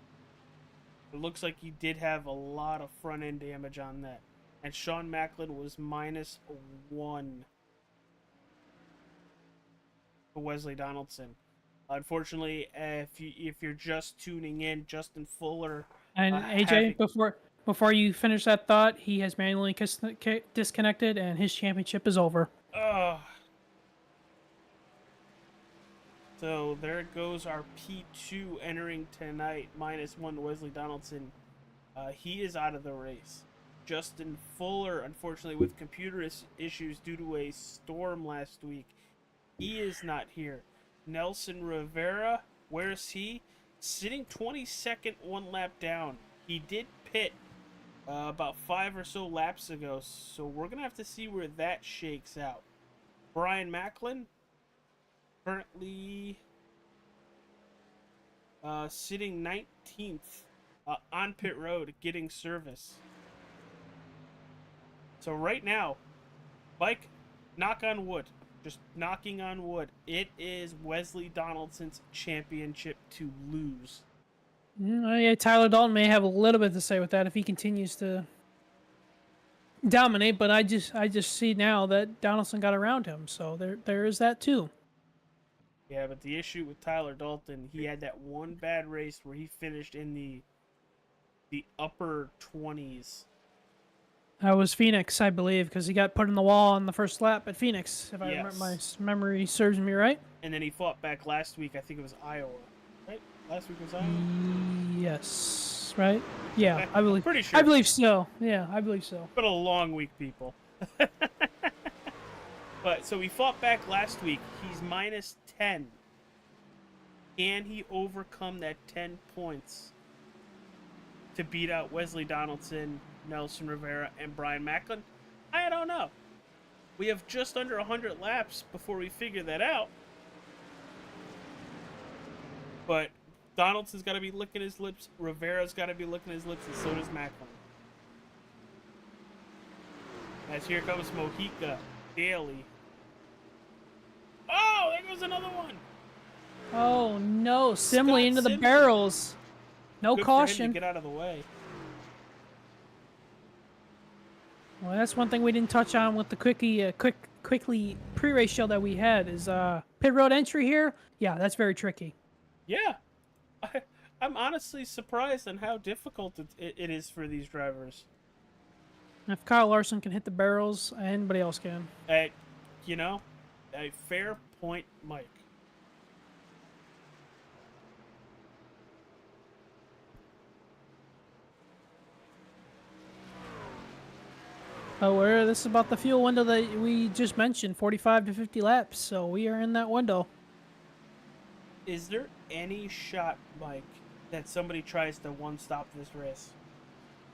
It looks like he did have a lot of front end damage on that. And Sean Macklin was -1 for Wesley Donaldson. Unfortunately, if you're just tuning in, Justin Fuller and AJ, before you finish that thought, he has manually disconnected, and his championship is over. So there goes our P2 entering tonight, -1 to Wesley Donaldson. He is out of the race. Justin Fuller, unfortunately, with computer issues due to a storm last week, he is not here. Nelson Rivera, where is he? Sitting 22nd, 1 lap down. He did pit about 5 or so laps ago, so we're going to have to see where that shakes out. Brian Macklin, currently sitting 19th on pit road getting service. So right now, Mike, knock on wood, just knocking on wood, it is Wesley Donaldson's championship to lose. Yeah, Tyler Dalton may have a little bit to say with that if he continues to dominate, but I just see now that Donaldson got around him, so there is that too. Yeah, but the issue with Tyler Dalton, he had that one bad race where he finished in the upper 20s. That was Phoenix, I believe, because he got put in the wall on the first lap at Phoenix, if my memory serves me right. And then he fought back last week. I think it was Iowa, right? Last week was Iowa? Yes. Yes, right? Yeah, I believe. Pretty sure. I believe so. Yeah, I believe so. Been a long week, people. But so we fought back last week. He's minus 10. Can he overcome that 10 points to beat out Wesley Donaldson, Nelson Rivera, and Brian Macklin? I don't know. We have just under 100 laps before we figure that out. But Donaldson's got to be licking his lips. Rivera's got to be licking his lips, and so does Macklin. As here comes Mojica, Daly. Oh, there goes another one. Oh no, Simley Scott into the Simley. barrels. No Good for him caution. to get out of the way. Well, that's one thing we didn't touch on with the quickly pre-race show that we had is pit road entry here. Yeah, that's very tricky. Yeah. I'm honestly surprised on how difficult it is for these drivers. If Kyle Larson can hit the barrels, anybody else can. You know, a fair point, Mike. Oh, this is about the fuel window that we just mentioned, 45 to 50 laps. So we are in that window. Is there any shot, Mike, that somebody tries to one-stop this race?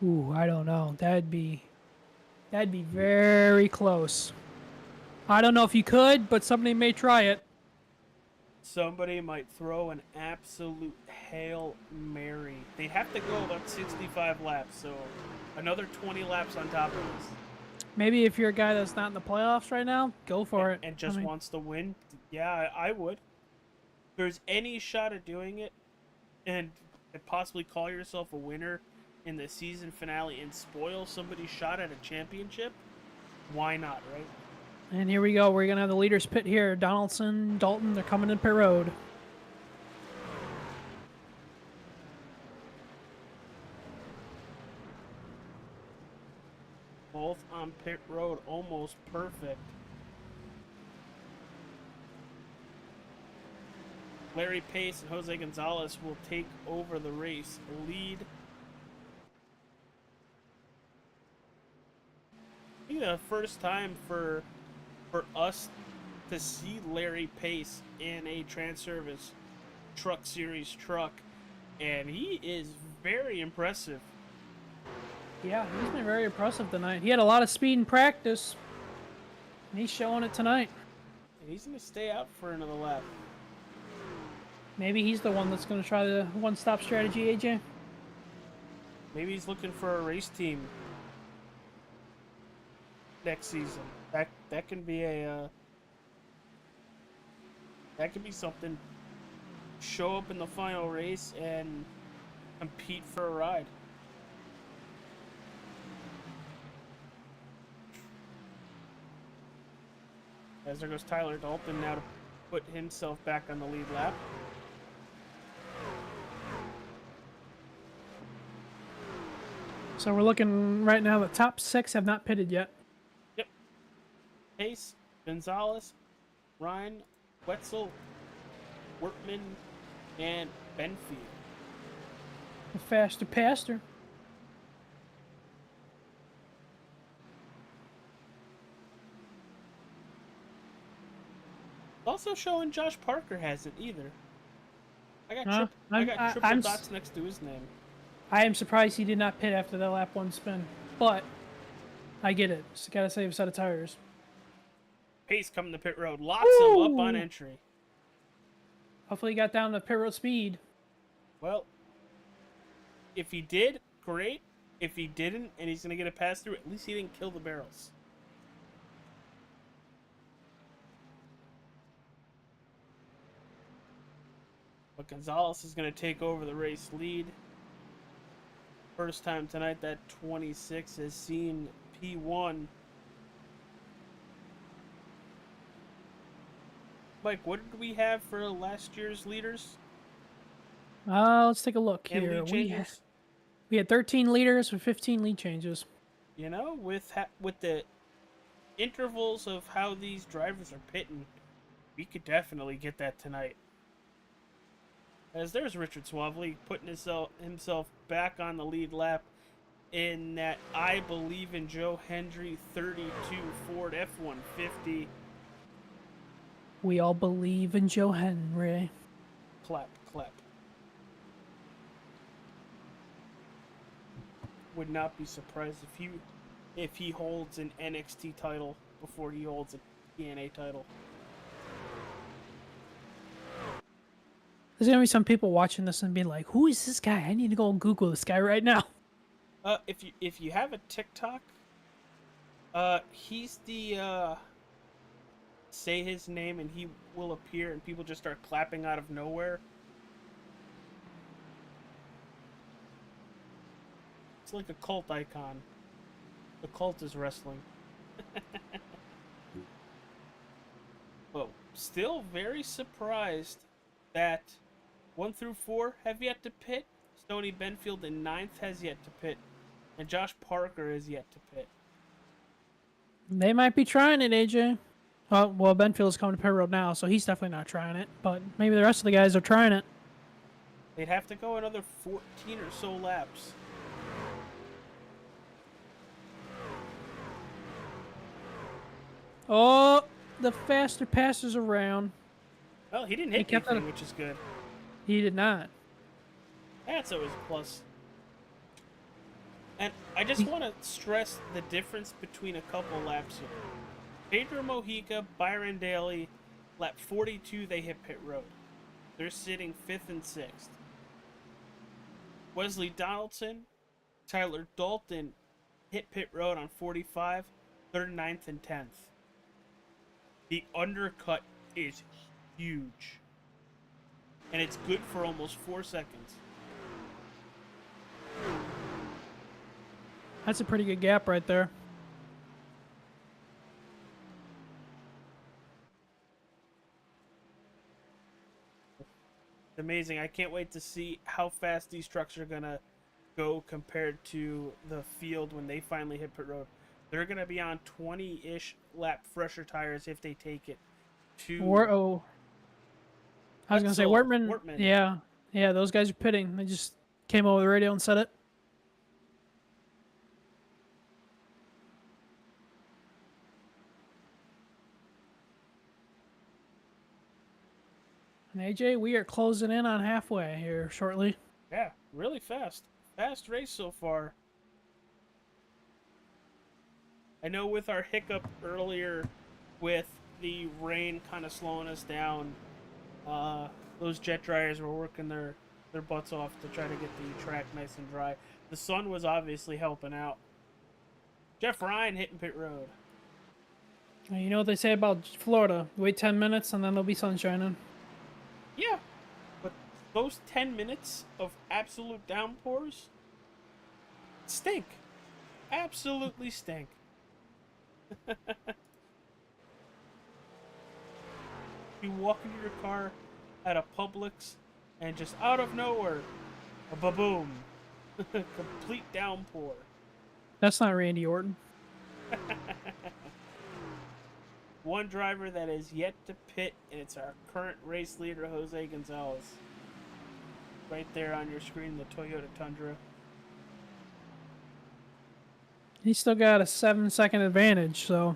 Ooh, I don't know. That'd be very close. I don't know if you could, but somebody may try it. Somebody might throw an absolute Hail Mary. They'd have to go about 65 laps, so another 20 laps on top of this. Maybe if you're a guy that's not in the playoffs right now, go for it. And just wants to win, yeah, I would. If there's any shot of doing it, and possibly call yourself a winner in the season finale and spoil somebody's shot at a championship, why not, right? And here we go. We're going to have the leaders pit here. Donaldson, Dalton, they're coming in pit road. Both on pit road, almost perfect. Larry Pace and Jose Gonzalez will take over the race lead. I think the first time for us to see Larry Pace in a TranService Truck Series truck, and he is very impressive. Yeah, he's been very impressive tonight. He had a lot of speed in practice, and he's showing it tonight. And he's going to stay out for another lap. Maybe he's the one that's going to try the one-stop strategy, AJ. Maybe he's looking for a race team next season. That can be that could be something. Show up in the final race and compete for a ride. As there goes Tyler Dalton now to put himself back on the lead lap. So we're looking right now, the top 6 have not pitted yet. Yep. Pace, Gonzalez, Ryan, Wetzel, Wortman, and Benfield. The faster pastor. Also showing Josh Parker hasn't either. I got I'm triple dots next to his name. I am surprised he did not pit after that lap 1 spin, but I get it. Just gotta save a set of tires. Pace coming to pit road, locks him up on entry. Hopefully he got down to pit road speed. Well, if he did, great. If he didn't, and he's gonna get a pass through, at least he didn't kill the barrels. But Gonzalez is gonna take over the race lead. First time tonight that 26 has seen P1. Mike, what did we have for last year's leaders? Let's take a look And here. lead We had 13 leaders with 15 lead changes. You know, with the intervals of how these drivers are pitting, we could definitely get that tonight. As there's Richard Suavely putting himself back on the lead lap in that I Believe in Joe Hendry 32 Ford F-150. We all believe in Joe Henry. Clap, clap. Would not be surprised if he holds an NXT title before he holds a TNA title. There's gonna be some people watching this and being like, "Who is this guy? I need to go Google this guy right now." If you have a TikTok, he's the say his name and he will appear and people just start clapping out of nowhere. It's like a cult icon. The cult is wrestling. But still very surprised that 1 through 4 have yet to pit. Stoney Benfield in 9th has yet to pit. And Josh Parker is yet to pit. They might be trying it, AJ. Well, Benfield's coming to pit road now, so he's definitely not trying it. But maybe the rest of the guys are trying it. They'd have to go another 14 or so laps. Oh, the faster passes around. Well, he didn't hit anything, which is good. He did not. That's always a plus. And I just want to stress the difference between a couple laps here. Pedro Mojica, Byron Daly, lap 42, they hit pit road. They're sitting 5th and 6th. Wesley Donaldson, Tyler Dalton hit pit road on 45, 3rd, 9th, and 10th. The undercut is huge. And it's good for almost 4 seconds. That's a pretty good gap right there. It's amazing. I can't wait to see how fast these trucks are going to go compared to the field when they finally hit pit road. They're going to be on 20-ish lap fresher tires if they take it to... I was going to say Wortman. Yeah, those guys are pitting. They just came over the radio and said it. And AJ, we are closing in on halfway here shortly. Yeah, really fast. Fast race so far. I know with our hiccup earlier with the rain kind of slowing us down, those jet dryers were working their butts off to try to get the track nice and dry. The sun was obviously helping out. Jeff Ryan hitting pit road. You know what they say about Florida? Wait 10 minutes and then there'll be sun shining. Yeah, but those 10 minutes of absolute downpours stink. Absolutely stink. You walk into your car at a Publix and just out of nowhere, a ba-boom. Complete downpour. That's not Randy Orton. One driver that is yet to pit, and it's our current race leader, Jose Gonzalez. Right there on your screen, the Toyota Tundra. He's still got a 7-second advantage, so...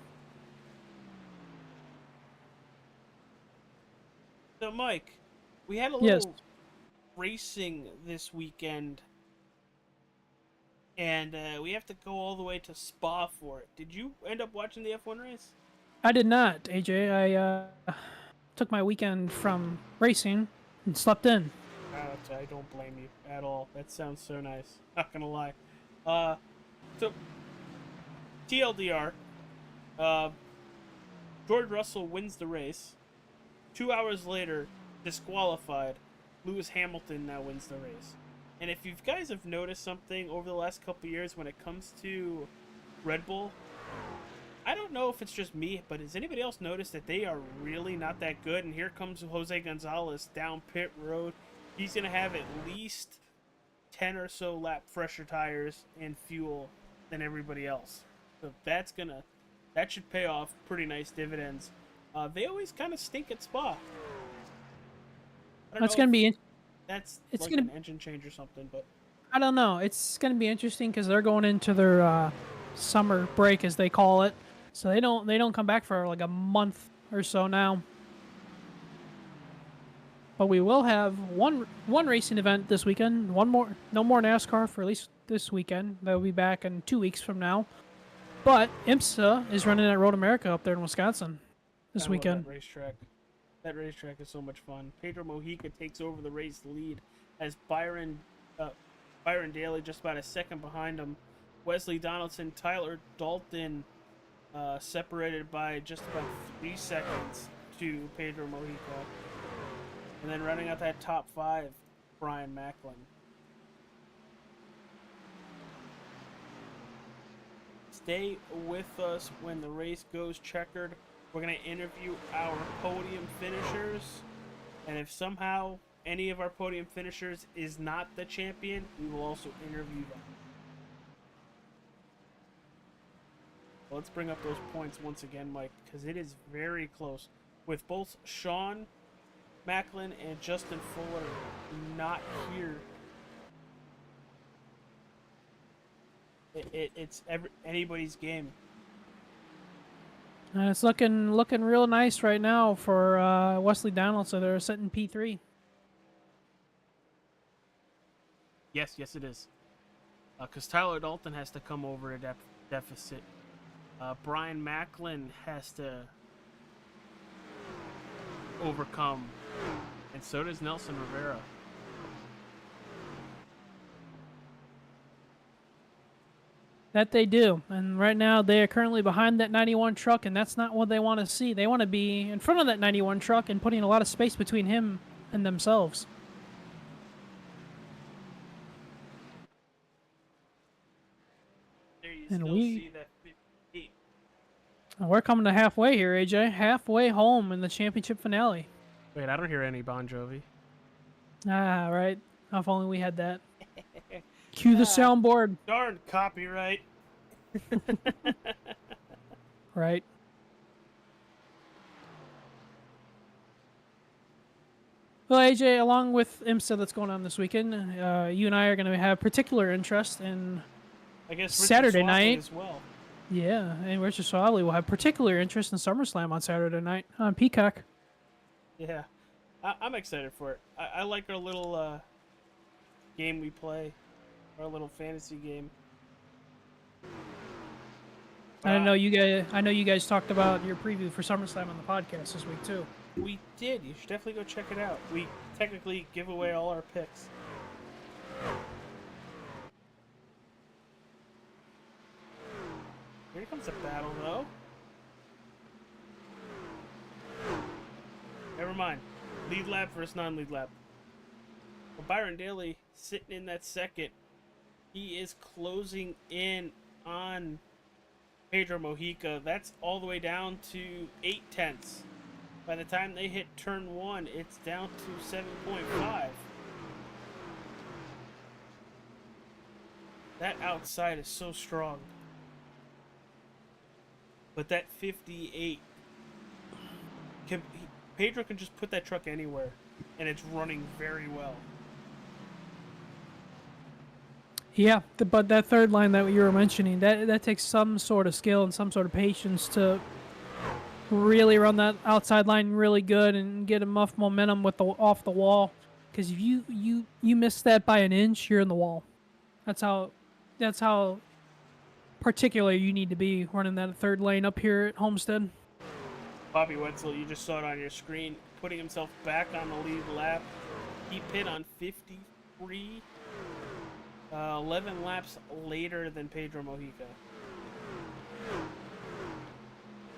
So, Mike, we had a little racing this weekend, and we have to go all the way to Spa for it. Did you end up watching the F1 race? I did not, AJ. I took my weekend from racing and slept in. I don't blame you at all. That sounds so nice. Not gonna lie. So, TLDR, George Russell wins the race. 2 hours later, disqualified, Lewis Hamilton now wins the race. And if you guys have noticed something over the last couple years when it comes to Red Bull, I don't know if it's just me, but has anybody else noticed that they are really not that good? And here comes Jose Gonzalez down pit road. He's going to have at least 10 or so lap fresher tires and fuel than everybody else. So that should pay off pretty nice dividends. They always kind of stink at Spa. It's gonna be That's It's like gonna- an engine change or something, but I don't know. It's going to be interesting because they're going into their summer break, as they call it. So they don't come back for like a month or so now. But we will have one racing event this weekend. One more, no more NASCAR for at least this weekend. They'll be back in 2 weeks from now. But IMSA is running at Road America up there in Wisconsin this I love weekend. that racetrack. That racetrack is so much fun. Pedro Mojica takes over the race lead as Byron Daly just about a second behind him. Wesley Donaldson, Tyler Dalton separated by just about 3 seconds to Pedro Mojica. And then running out that top 5, Brian Macklin. Stay with us when the race goes checkered. We're going to interview our podium finishers. And if somehow any of our podium finishers is not the champion, we will also interview them. Let's bring up those points once again, Mike, because it is very close. With both Sean Macklin and Justin Fuller not here, it's anybody's game. And it's looking real nice right now for Wesley Donaldson. They're sitting P3. Yes, it is. Because Tyler Dalton has to come over a deficit. Brian Macklin has to overcome, and so does Nelson Rivera. That they do. And right now they are currently behind that 91 truck, and that's not what they want to see. They want to be in front of that 91 truck and putting a lot of space between him and themselves. There you And still see that 58. We're coming to halfway here, AJ. Halfway home in the championship finale. Wait, I don't hear any Bon Jovi. Ah, right. If only we had that. Cue the soundboard. Darn copyright. Right. Well, AJ, along with IMSA that's going on this weekend, you and I are going to have particular interest in I guess Richard Saturday Swafford night. as well. Yeah, and Richard Swaley will have particular interest in SummerSlam on Saturday night on Peacock. Yeah, I'm excited for it. I like our little game we play, our little fantasy game. I know you guys talked about your preview for SummerSlam on the podcast this week too. We did. You should definitely go check it out. We technically give away all our picks. Here comes a battle, though. Never mind. Lead lap versus non-lead lap. Well, Byron Daly sitting in that second. He is closing in on Pedro Mojica. That's all the way down to 0.8. By the time they hit turn 1, it's down to 7.5. That outside is so strong. But that 58, Pedro can just put that truck anywhere, and it's running very well. Yeah, but that third line that you were mentioning, that takes some sort of skill and some sort of patience to really run that outside line really good and get enough momentum with the off the wall. Because if you miss that by an inch, you're in the wall. That's how particular you need to be running that third lane up here at Homestead. Bobby Wetzel, you just saw it on your screen, putting himself back on the lead lap. He pit on 53, 11 laps later than Pedro Mojica.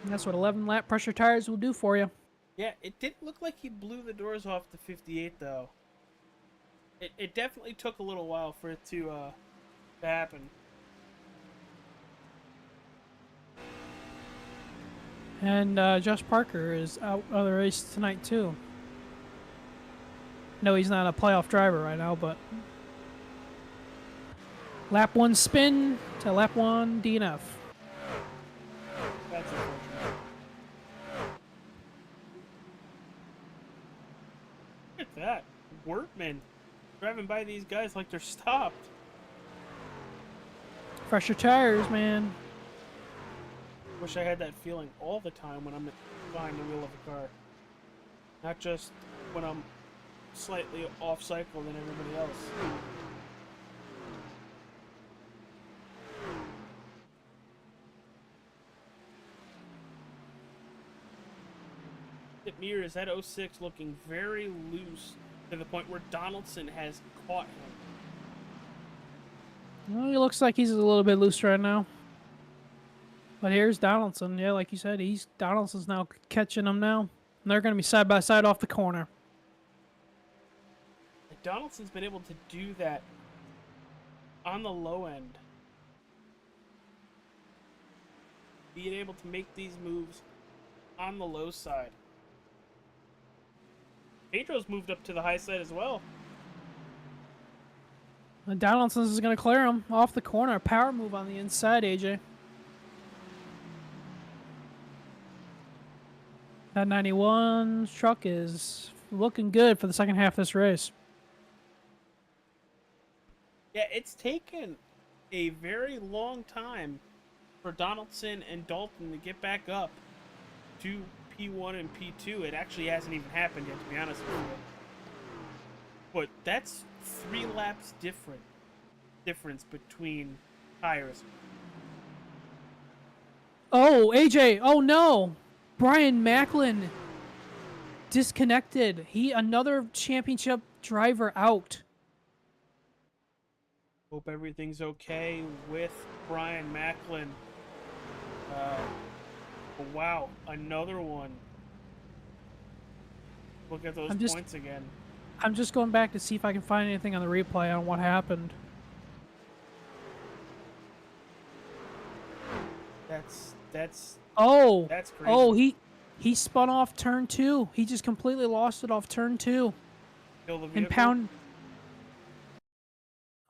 And that's what 11 lap pressure tires will do for you. Yeah, it didn't look like he blew the doors off the 58 though. It definitely took a little while for it to happen. And Josh Parker is out of the race tonight too. No, he's not a playoff driver right now, but lap 1 spin to lap 1 DNF. That's unfortunate. Look at that. Workman driving by these guys like they're stopped. Fresher tires, man. Wish I had that feeling all the time when I'm behind the wheel of a car. Not just when I'm slightly off cycle than everybody else. Mirror is that 06 looking very loose to the point where Donaldson has caught him. Well, he looks like he's a little bit loose right now. But here's Donaldson. Yeah, like you said, Donaldson's now catching him now. And they're going to be side by side off the corner. Donaldson's been able to do that on the low end. Being able to make these moves on the low side. Pedro's moved up to the high side as well. And Donaldson's is going to clear him off the corner. Power move on the inside, AJ. That 91 truck is looking good for the second half of this race. Yeah, it's taken a very long time for Donaldson and Dalton to get back up to P1 and P2. It actually hasn't even happened yet, to be honest with you. But that's 3 laps difference between tires. Oh, AJ. Oh, no. Brian Macklin disconnected. Another championship driver out. Hope everything's okay with Brian Macklin. Wow, another one. Look at those points again. I'm just going back to see if I can find anything on the replay on what happened. That's Oh, crazy. Oh, he spun off turn 2. He just completely lost it off turn 2. Kill the vehicle. And pound.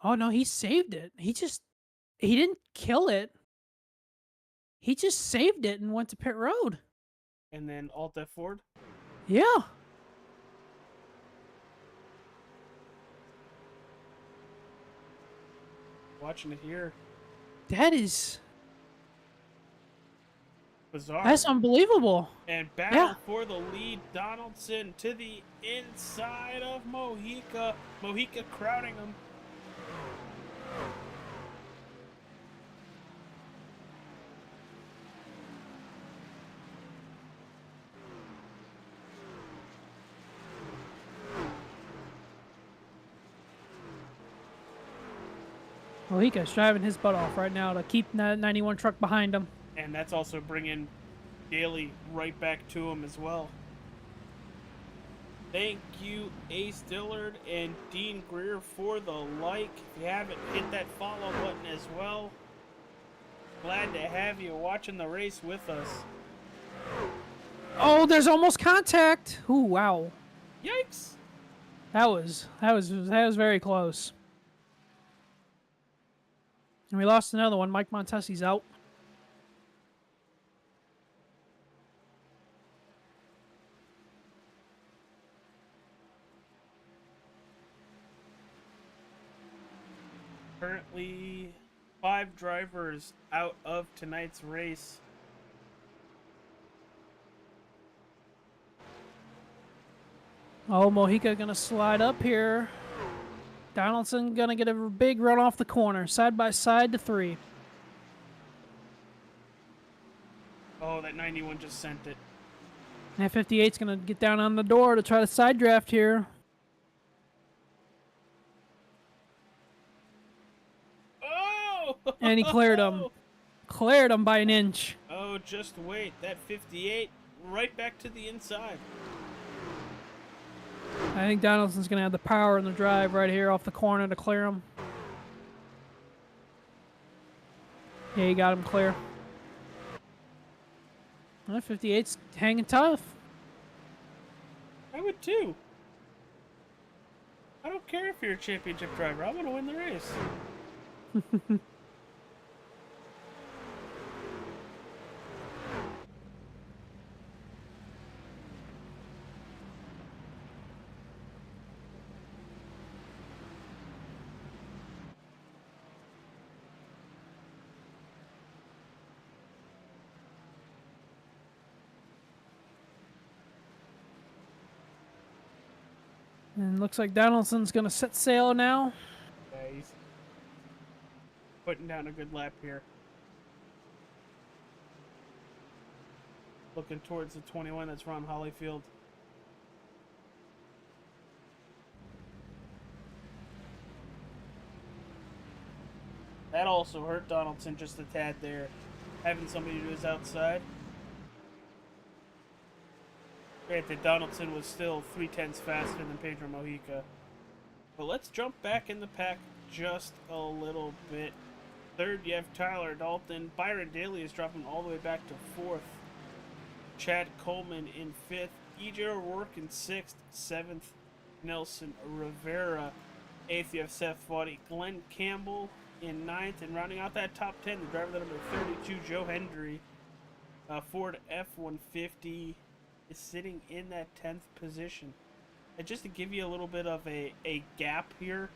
Oh no, he saved it. He didn't kill it. He just saved it and went to pit road. And then Alt F forward. Yeah. Watching it here. That is Bizarre. That's unbelievable. And battle for the lead. Donaldson to the inside of Mojica. Mojica crowding him. Mojica's driving his butt off right now to keep that 91 truck behind him. And that's also bringing Daly right back to him as well. Thank you, Ace Dillard and Dean Greer, for the like. If you haven't, hit that follow button as well. Glad to have you watching the race with us. Oh, there's almost contact. Ooh, wow. Yikes! That was very close. And we lost another one. Mike Montesi's out. Currently, 5 drivers out of tonight's race. Oh, Mojica gonna slide up here. Donaldson gonna get a big run off the corner, side by side to 3. Oh, that 91 just sent it. And that 58's gonna get down on the door to try to side draft here. Oh! And he cleared him. Cleared him by an inch. Oh, just wait. That 58 right back to the inside. I think Donaldson's going to have the power and the drive right here off the corner to clear him. Yeah, he got him clear. Well, 58's hanging tough. I would too. I don't care if you're a championship driver. I want to win the race. And looks like Donaldson's going to set sail now. Yeah, he's putting down a good lap here. Looking towards the 21, that's Ron Hollyfield. That also hurt Donaldson just a tad there. Having somebody to his outside. Granted, Donaldson was still 0.3 faster than Pedro Mojica. But let's jump back in the pack just a little bit. Third, you have Tyler Dalton. Byron Daly is dropping all the way back to fourth. Chad Coleman in fifth. E.J. O'Rourke in sixth. Seventh, Nelson Rivera. Eighth, you have Seth Foddy. Glenn Campbell in ninth. And rounding out that top 10, the driver number 32, Joe Hendry. Ford F-150 is sitting in that 10th position. And just to give you a little bit of a gap here,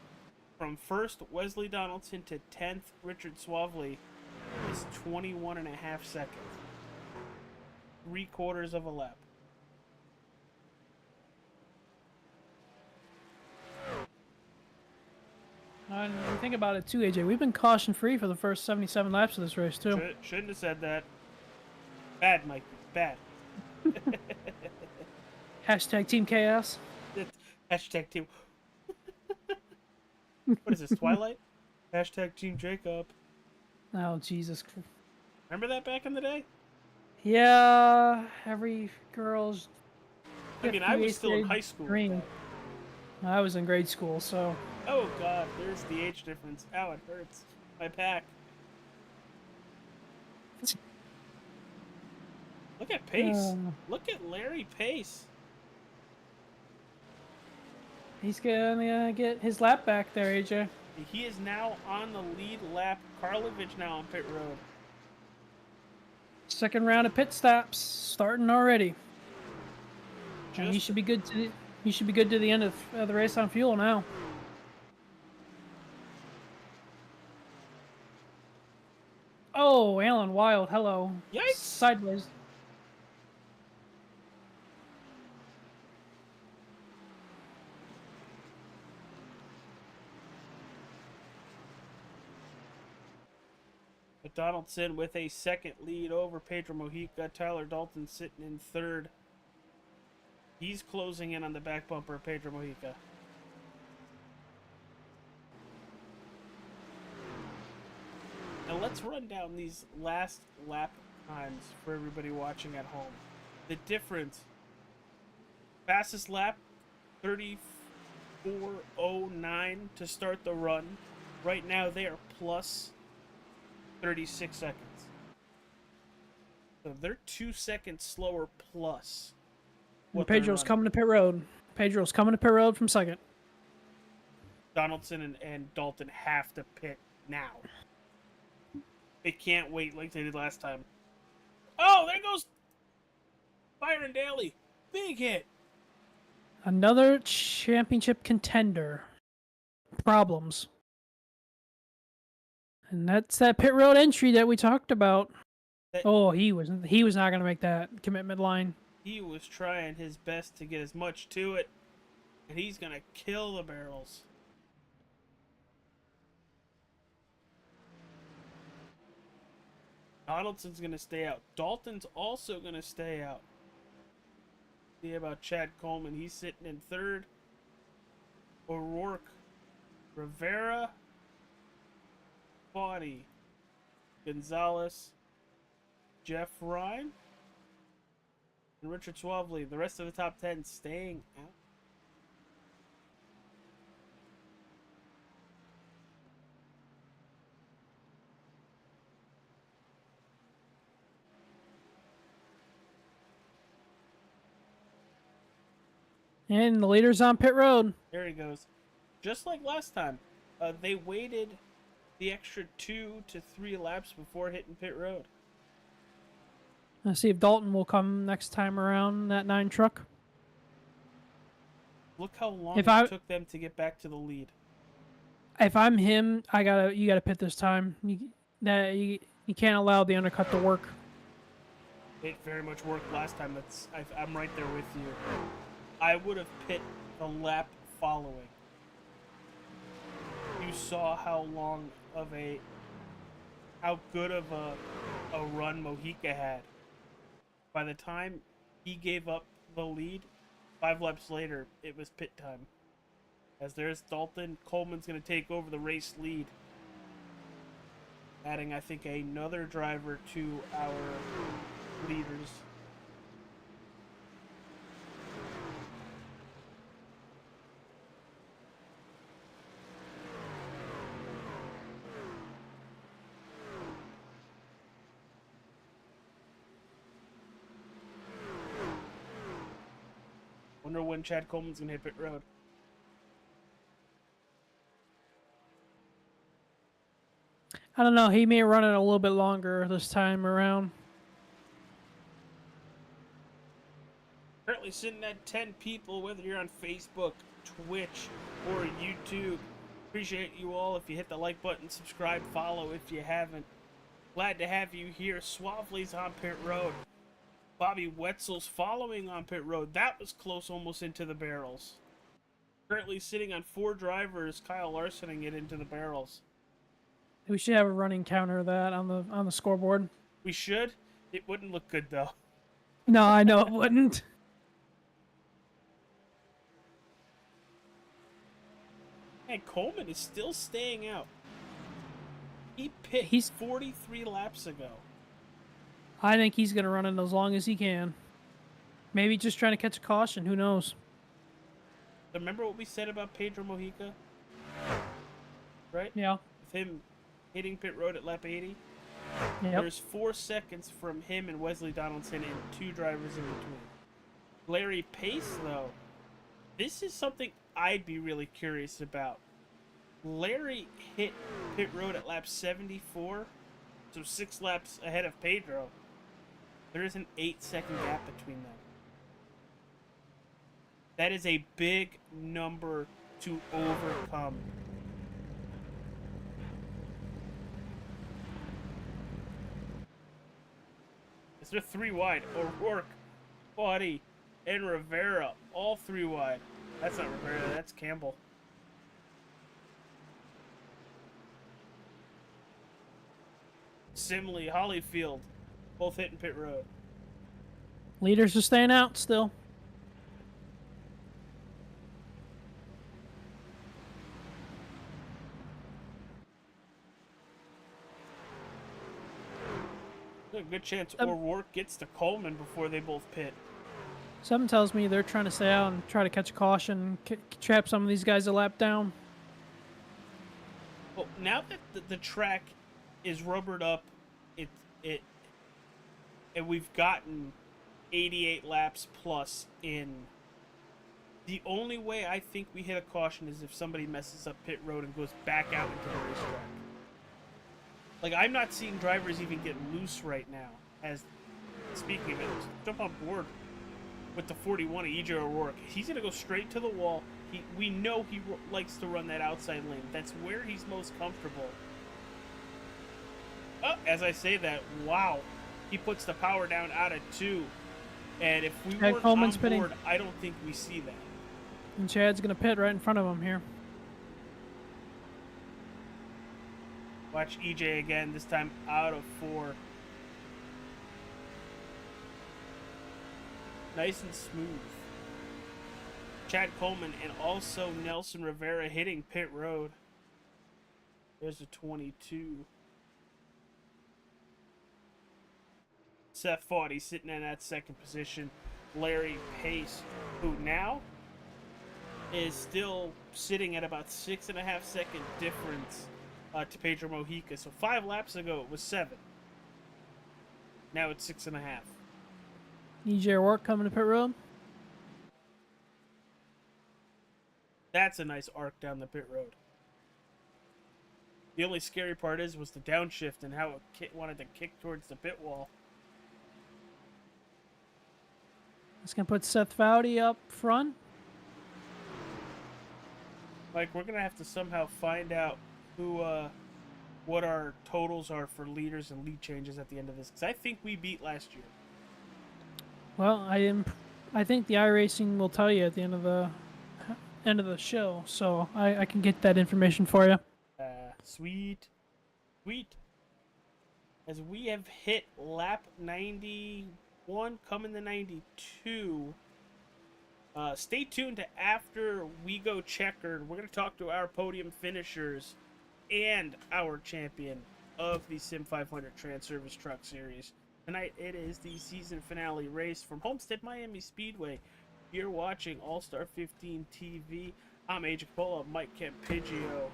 from first Wesley Donaldson to 10th Richard Swavely is 21.5 seconds. 3/4 of a lap. And think about it too, AJ. We've been caution free for the first 77 laps of this race too. Shouldn't have said that. Bad, Mike. Bad. Hashtag Team Chaos. Hashtag Team. What is this, Twilight? Hashtag Team Jacob. Oh, Jesus. Remember that back in the day? Yeah, every girl's... I mean, I was still in high school. Dream. I was in grade school, so... Oh, God, there's the age difference. Ow, it hurts. My pack. Look at Pace. Look at Larry Pace. He's gonna get his lap back there, AJ. He is now on the lead lap. Karlovich now on pit road. Second round of pit stops starting already. And he should be good to the end of the race on fuel now. Oh, Alan Wild, hello. Yikes! Sideways. Donaldson with a second lead over Pedro Mojica. Tyler Dalton sitting in third. He's closing in on the back bumper of Pedro Mojica. Now let's run down these last lap times for everybody watching at home. The difference. Fastest lap, 34:09 to start the run. Right now they are plus 36 seconds. So they're 2 seconds slower plus. And Pedro's coming to pit road. Pedro's coming to pit road from second. Donaldson and Dalton have to pit now. They can't wait like they did last time. Oh, there goes Byron Daly. Big hit. Another championship contender. Problems. And that's that pit road entry that we talked about. He was not going to make that commitment line. He was trying his best to get as much to it, and he's going to kill the barrels. Donaldson's going to stay out. Dalton's also going to stay out. See about Chad Coleman. He's sitting in third. O'Rourke, Rivera, Foddy, Gonzalez, Jeff Ryan, and Richard Swavely. The rest of the top 10 staying out. And the leader's on pit road. There he goes. Just like last time, they waited the extra 2 to 3 laps before hitting pit road. Let's see if Dalton will come next time around in that 9 truck. Look how long it took them to get back to the lead. If I'm him, you gotta pit this time. You can't allow the undercut to work. It very much worked last time. I'm right there with you. I would have pit the lap following, you saw how good of a run Mojica had. By the time he gave up the lead, 5 laps later, it was pit time. As there's Dalton, Coleman's going to take over the race lead, adding, I think, another driver to our leaders. Wonder when Chad Coleman's gonna hit pit road. I don't know. He may run it a little bit longer this time around. Currently sitting at 10 people, whether you're on Facebook, Twitch, or YouTube. Appreciate you all. If you hit the like button, subscribe, follow if you haven't. Glad to have you here. Suavely's on pit road. Bobby Wetzel's following on pit road. That was close, almost into the barrels. Currently sitting on 4 drivers, Kyle Larsoning it into the barrels. We should have a running counter of that on the scoreboard. We should. It wouldn't look good though. No, I know it wouldn't. And Coleman is still staying out. He's 43 laps ago. I think he's going to run it as long as he can. Maybe just trying to catch a caution. Who knows? Remember what we said about Pedro Mojica? Right? Yeah. With him hitting pit road at lap 80? Yep. There's 4 seconds from him and Wesley Donaldson and 2 drivers in between. Larry Pace, though, this is something I'd be really curious about. Larry hit pit road at lap 74, so 6 laps ahead of Pedro. There is an 8-second gap between them. That is a big number to overcome. Is there 3 wide? O'Rourke, Buddy, and Rivera, all 3 wide. That's not Rivera, that's Campbell. Simley, Hollyfield, both hitting pit road. Leaders are staying out still. There's a good chance O'Rourke gets to Coleman before they both pit. Something tells me they're trying to stay out and try to catch a caution, trap some of these guys a lap down. Well, now that the track is rubbered up, and we've gotten 88 laps plus in. The only way I think we hit a caution is if somebody messes up pit road and goes back out into the racetrack. Like, I'm not seeing drivers even get loose right now. As speaking of it, jump on board with the 41 of EJ O'Rourke. He's gonna go straight to the wall. We know he likes to run that outside lane. That's where he's most comfortable. Oh, as I say that, wow, he puts the power down out of 2. And if we weren't Coleman's on board, pitting. I don't think we see that. And Chad's going to pit right in front of him here. Watch EJ again, this time out of 4. Nice and smooth. Chad Coleman and also Nelson Rivera hitting pit road. There's a 22. Seth Faudy sitting in that 2nd position. Larry Pace, who now is still sitting at about 6.5 second difference to Pedro Mojica. So 5 laps ago it was 7. Now it's 6.5. EJ O'Rourke coming to pit road. That's a nice arc down the pit road. The only scary part was the downshift and how it wanted to kick towards the pit wall. It's going to put Seth Faudy up front. Mike, we're going to have to somehow find out what our totals are for leaders and lead changes at the end of this. Because I think we beat last year. Well, I think the iRacing will tell you at the end of the end of the show, so I can get that information for you. Sweet. As we have hit lap 91, coming to 92. Stay tuned to after we go checkered. We're going to talk to our podium finishers and our champion of the Sim500 TranService Truck Series. Tonight it is the season finale race from Homestead-Miami Speedway. You're watching All-Star 15 TV. I'm AJ Capola, Mike Campiggio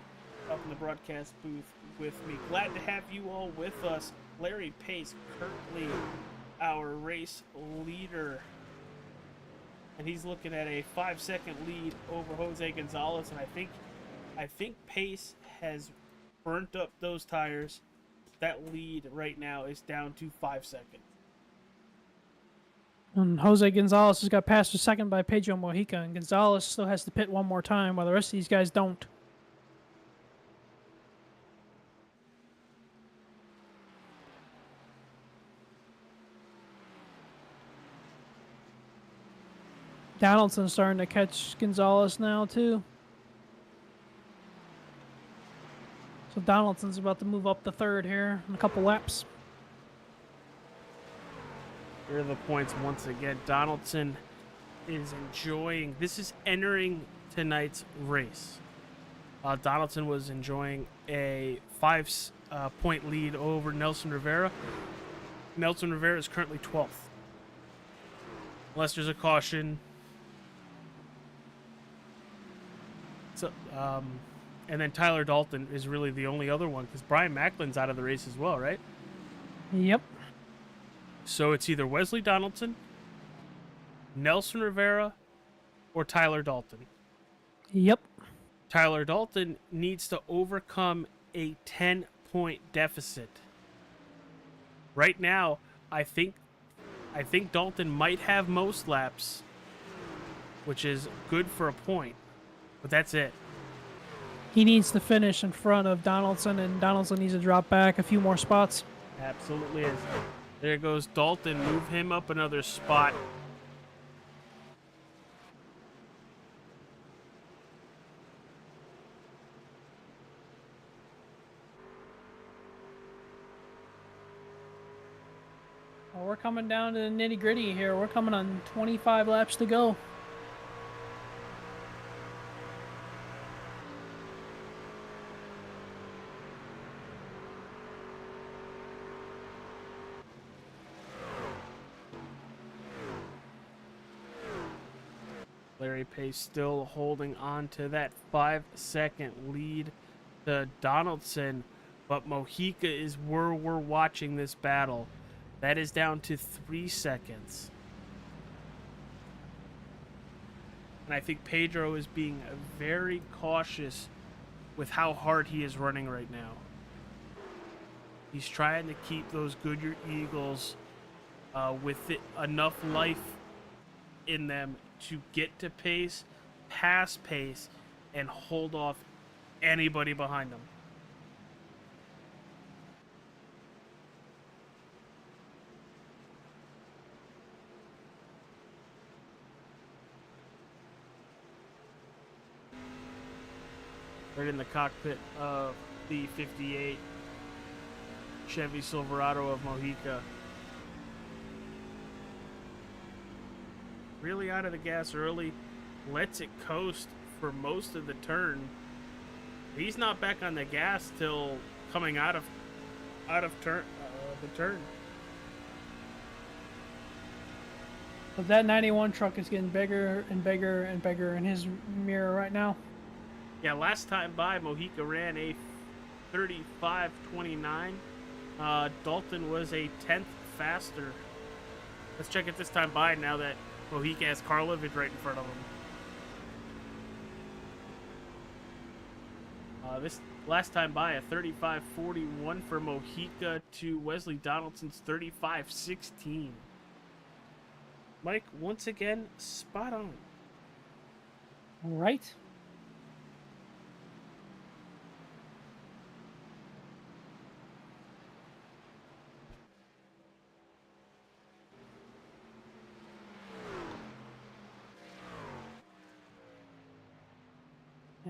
up in the broadcast booth with me. Glad to have you all with us. Larry Pace, currently our race leader. And he's looking at a 5-second lead over Jose Gonzalez. And I think Pace has burnt up those tires. That lead right now is down to 5 seconds. And Jose Gonzalez has got passed for second by Pedro Mojica, and Gonzalez still has to pit one more time, while the rest of these guys don't. Donaldson's starting to catch Gonzalez now, too. So Donaldson's about to move up the third here in a couple laps. Here are the points once again. Donaldson is enjoying. This is entering tonight's race. Donaldson was enjoying a 5-point lead over Nelson Rivera. Nelson Rivera is currently 12th. Unless there's a caution. So, and then Tyler Dalton is really the only other one because Brian Macklin's out of the race as well, right? Yep. So it's either Wesley Donaldson, Nelson Rivera, or Tyler Dalton. Yep. Tyler Dalton needs to overcome a 10-point deficit. Right now, I think Dalton might have most laps, which is good for a point, but that's it. He needs to finish in front of Donaldson, and Donaldson needs to drop back a few more spots. Absolutely is. There goes Dalton. Move him up another spot. Well, we're coming down to the nitty-gritty here. We're coming on 25 laps to go. Larry Pace still holding on to that 5-second lead to Donaldson, but Mojica is where we're watching this battle. That is down to 3 seconds. And I think Pedro is being very cautious with how hard he is running right now. He's trying to keep those Goodyear Eagles with enough life in them to get to pace, pass pace, and hold off anybody behind them. Right in the cockpit of the 58 Chevy Silverado of Mojica. Really out of the gas early, lets it coast for most of the turn. He's not back on the gas till coming out of the turn. But that 91 truck is getting bigger and bigger and bigger in his mirror right now. Yeah, last time by, Mojica ran a 35.29. Dalton was a 10th faster. Let's check it this time by now that Mojica has Karlovic right in front of him. This last time by, a 35.41 for Mojica to Wesley Donaldson's 35.16. Mike, once again, spot on. All right.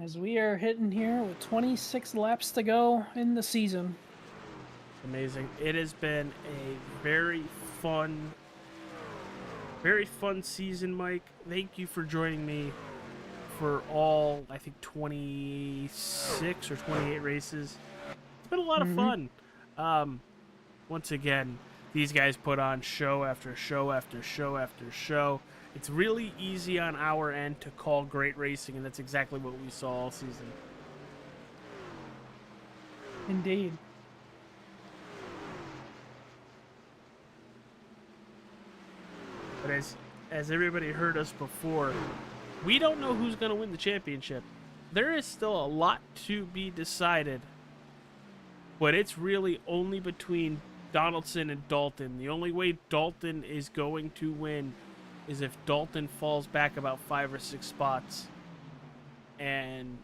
as we are hitting here with 26 laps to go in the season. Amazing. It has been a very fun season, Mike. Thank you for joining me for all, I think, 26 or 28 races. It's been a lot of fun. Once again, these guys put on show after show after show after show. It's really easy on our end to call great racing, and that's exactly what we saw all season. Indeed. But as everybody heard us before, we don't know who's going to win the championship. There is still a lot to be decided, but it's really only between Donaldson and Dalton. The only way Dalton is going to win is if Dalton falls back about 5 or 6 spots and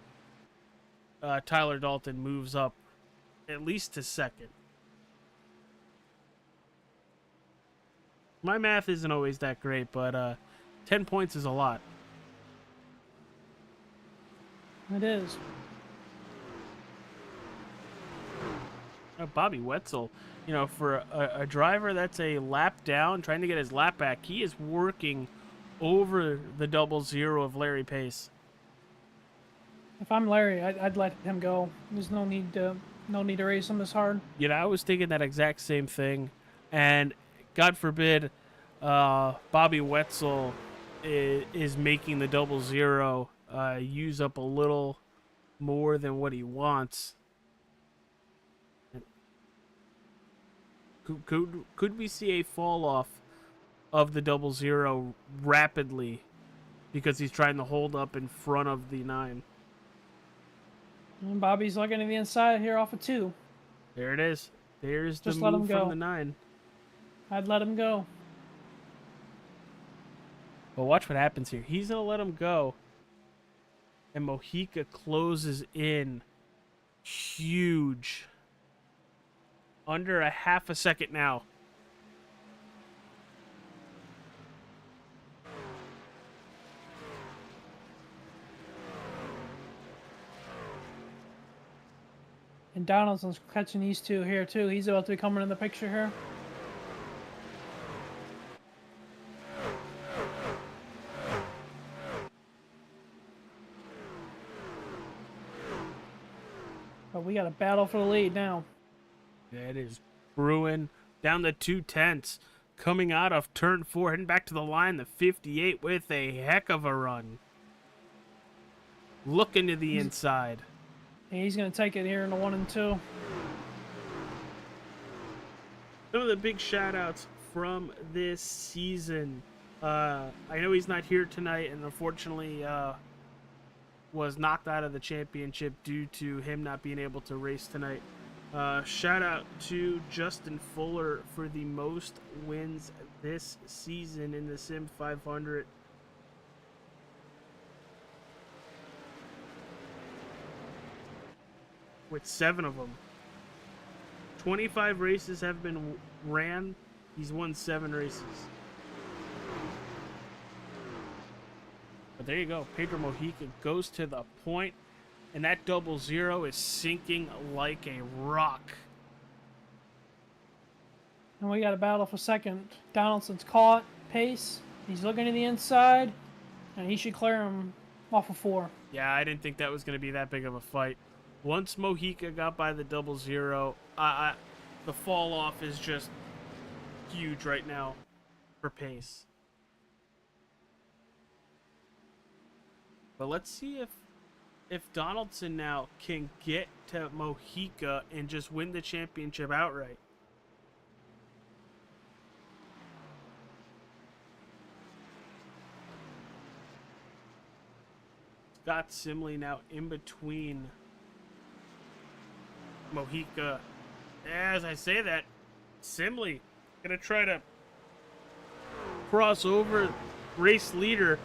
Tyler Dalton moves up at least to second. My math isn't always that great, but 10 points is a lot. It is. Bobby Wetzel, you know, for a driver that's a lap down, trying to get his lap back, he is working over the 00 of Larry Pace. If I'm Larry, I'd let him go. There's no need to race him this hard. You know, I was thinking that exact same thing, and God forbid Bobby Wetzel is making the 00 use up a little more than what he wants. Could we see a fall off of the 00 rapidly because he's trying to hold up in front of the 9? And Bobby's looking to the inside here off of 2. There it is. There's the Just let him move go. from the 9. I'd let him go. But watch what happens here. He's going to let him go. And Mojica closes in huge. Under a half a second now. And Donaldson's catching these two here too. He's about to be coming in the picture here. But we got a battle for the lead now. That is brewing down the 2/10, coming out of turn 4, heading back to the line, the 58 with a heck of a run. Looking to the inside. He's going to take it here in the 1 and 2. Some of the big shout outs from this season. I know he's not here tonight and unfortunately was knocked out of the championship due to him not being able to race tonight. Shout out to Justin Fuller for the most wins this season in the Sim500. With 7 of them. 25 races have been ran. He's won 7 races. But there you go. Pedro Mojica goes to the point. And that 00 is sinking like a rock. And we got a battle for second. Donaldson's caught. Pace. He's looking to the inside. And he should clear him off of 4. Yeah, I didn't think that was going to be that big of a fight. Once Mojica got by the 00, the fall off is just huge right now for Pace. But let's see if Donaldson now can get to Mojica and just win the championship outright. Scott Simley now in between Mojica. As I say that, Simley gonna try to cross over race leader.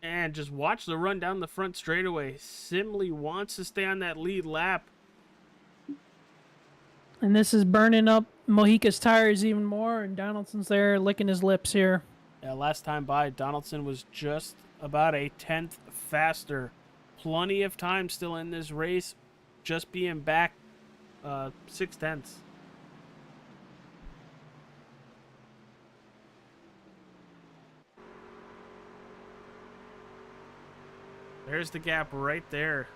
And just watch the run down the front straightaway. Simley wants to stay on that lead lap. And this is burning up Mojica's tires even more, and Donaldson's there licking his lips here. Yeah, last time by, Donaldson was just about a tenth faster. Plenty of time still in this race, just being back 0.6. There's the gap right there.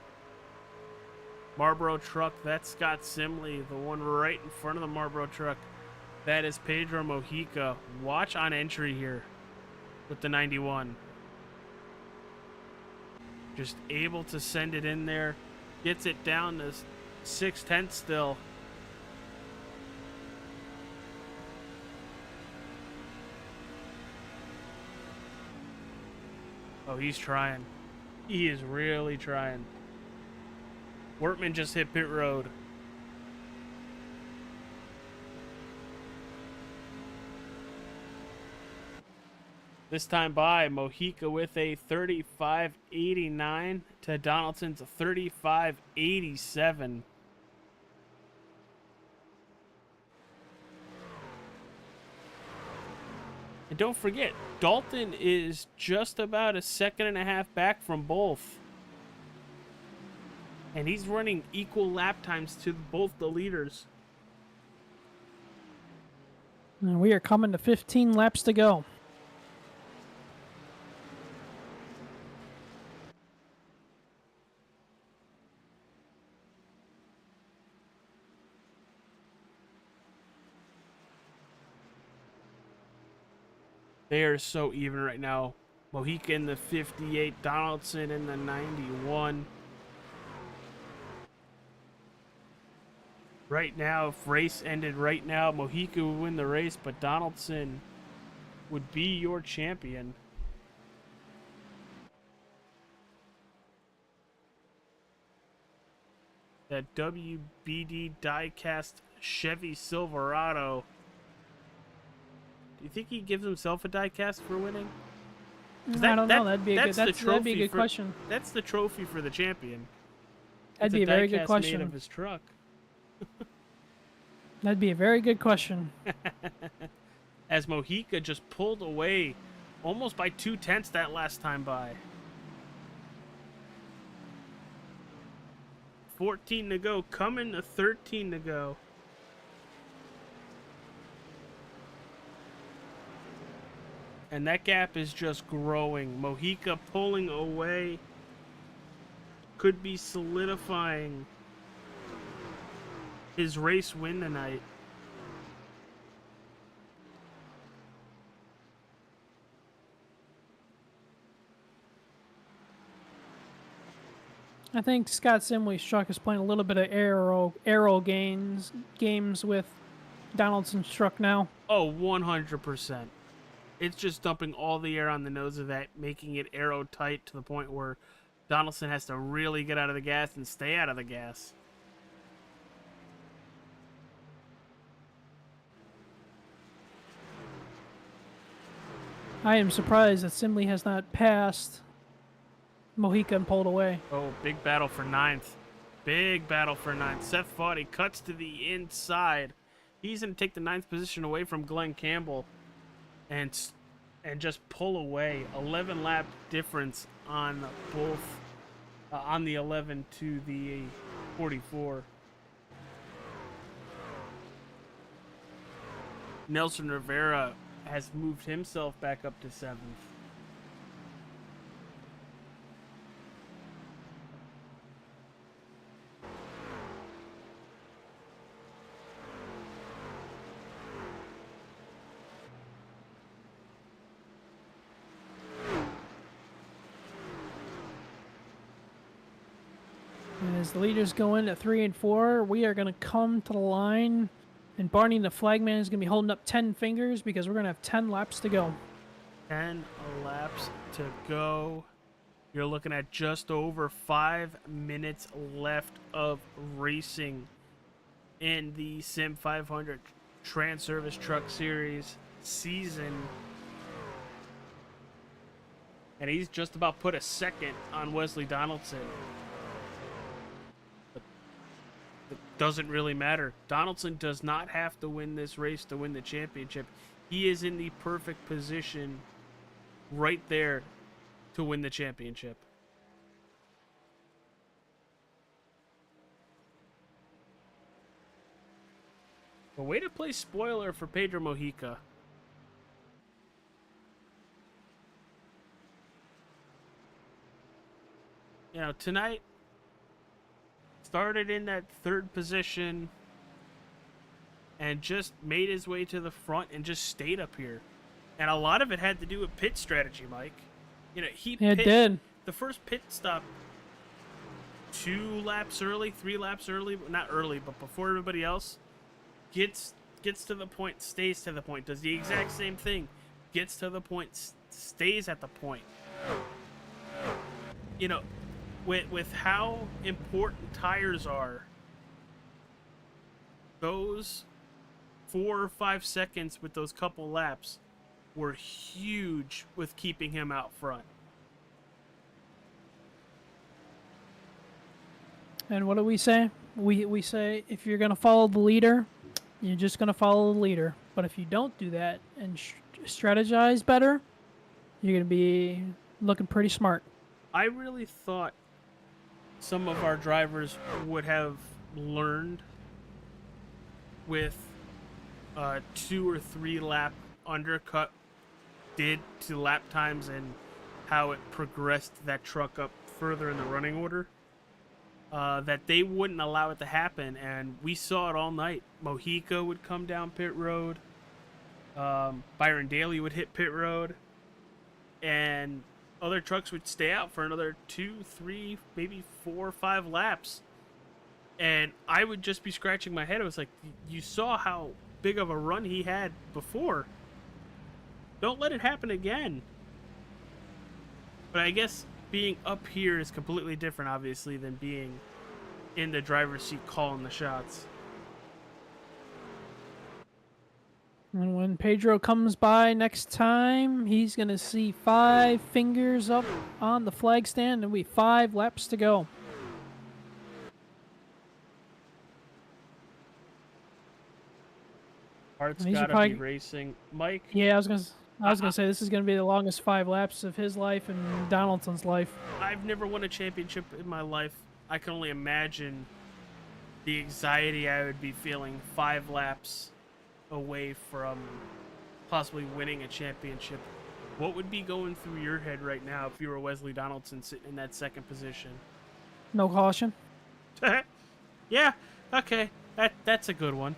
Marlboro truck, that's Scott Simley. The one right in front of the Marlboro truck, that is Pedro Mojica. Watch on entry here with the 91. Just able to send it in there. Gets it down to 0.6 still. Oh, he's trying. He is really trying. Wortman just hit pit road. This time by Mojica with a 35.89 to Donaldson's 35.87. And don't forget, Dalton is just about a 1.5 seconds back from both. And he's running equal lap times to both the leaders. And we are coming to 15 laps to go. They are so even right now. Mojica in the 58, Donaldson in the 91. Right now, if race ended right now, Mojica would win the race, but Donaldson would be your champion. That WBD diecast Chevy Silverado. Do you think he gives himself a diecast for winning? I don't know. That'd be a good question. That's the trophy for the champion. That'd be a very good question. Made of his truck. That'd be a very good question. As Mojica just pulled away almost by 0.2 that last time by. 14 to go, coming to 13 to go. And that gap is just growing. Mojica pulling away. Could be solidifying his race win tonight. I think Scott Simley's truck is playing a little bit of aero games with Donaldson's truck now. Oh, 100%. It's just dumping all the air on the nose of that, making it aero tight to the point where Donaldson has to really get out of the gas and stay out of the gas. I am surprised that Simley has not passed Mojica and pulled away. Oh, big battle for 9th. Big battle for 9th. Seth Faudy cuts to the inside. He's going to take the 9th position away from Glenn Campbell and just pull away. 11 lap difference on both, on the 11 to the 44. Nelson Rivera has moved himself back up to 7th. And as the leaders go in at 3 and 4, we are going to come to the line. And Barney, the flagman, is going to be holding up 10 fingers because we're going to have 10 laps to go. 10 laps to go. You're looking at just over 5 minutes left of racing in the Sim500 TranService Truck Series season. And he's just about put a second on Wesley Donaldson. It doesn't really matter. Donaldson does not have to win this race to win the championship. He is in the perfect position right there to win the championship. A way to play spoiler for Pedro Mojica. You know, tonight started in that third position and just made his way to the front and just stayed up here. And a lot of it had to do with pit strategy, Mike. You know, It did. The first pit stop 2 laps early, 3 laps early, not early, but before everybody else, gets to the point, stays to the point, does the exact same thing, gets to the point, stays at the point. You know, with how important tires are, those 4 or 5 seconds with those couple laps were huge with keeping him out front. And what do we say? We say if you're going to follow the leader, you're just going to follow the leader. But if you don't do that and strategize better, you're going to be looking pretty smart. I really thought some of our drivers would have learned with 2 or 3 lap undercut did to lap times and how it progressed that truck up further in the running order, that they wouldn't allow it to happen. And we saw it all night. Mojica would come down pit road, Byron Daly would hit pit road, and other trucks would stay out for another 2, 3, maybe 4 or 5 laps. And I would just be scratching my head. It was like, you saw how big of a run he had before. Don't let it happen again. But I guess being up here is completely different, obviously, than being in the driver's seat calling the shots. And when Pedro comes by next time, he's going to see 5 fingers up on the flag stand, and it'll be 5 laps to go. Hart's These are gotta probably- be racing. Mike? Yeah, I was gonna say this is gonna be the longest 5 laps of his life and Donaldson's life. I've never won a championship in my life. I can only imagine the anxiety I would be feeling 5 laps away from possibly winning a championship. What would be going through your head right now if you were Wesley Donaldson sitting in that second position? No caution. Yeah, okay, that's a good one.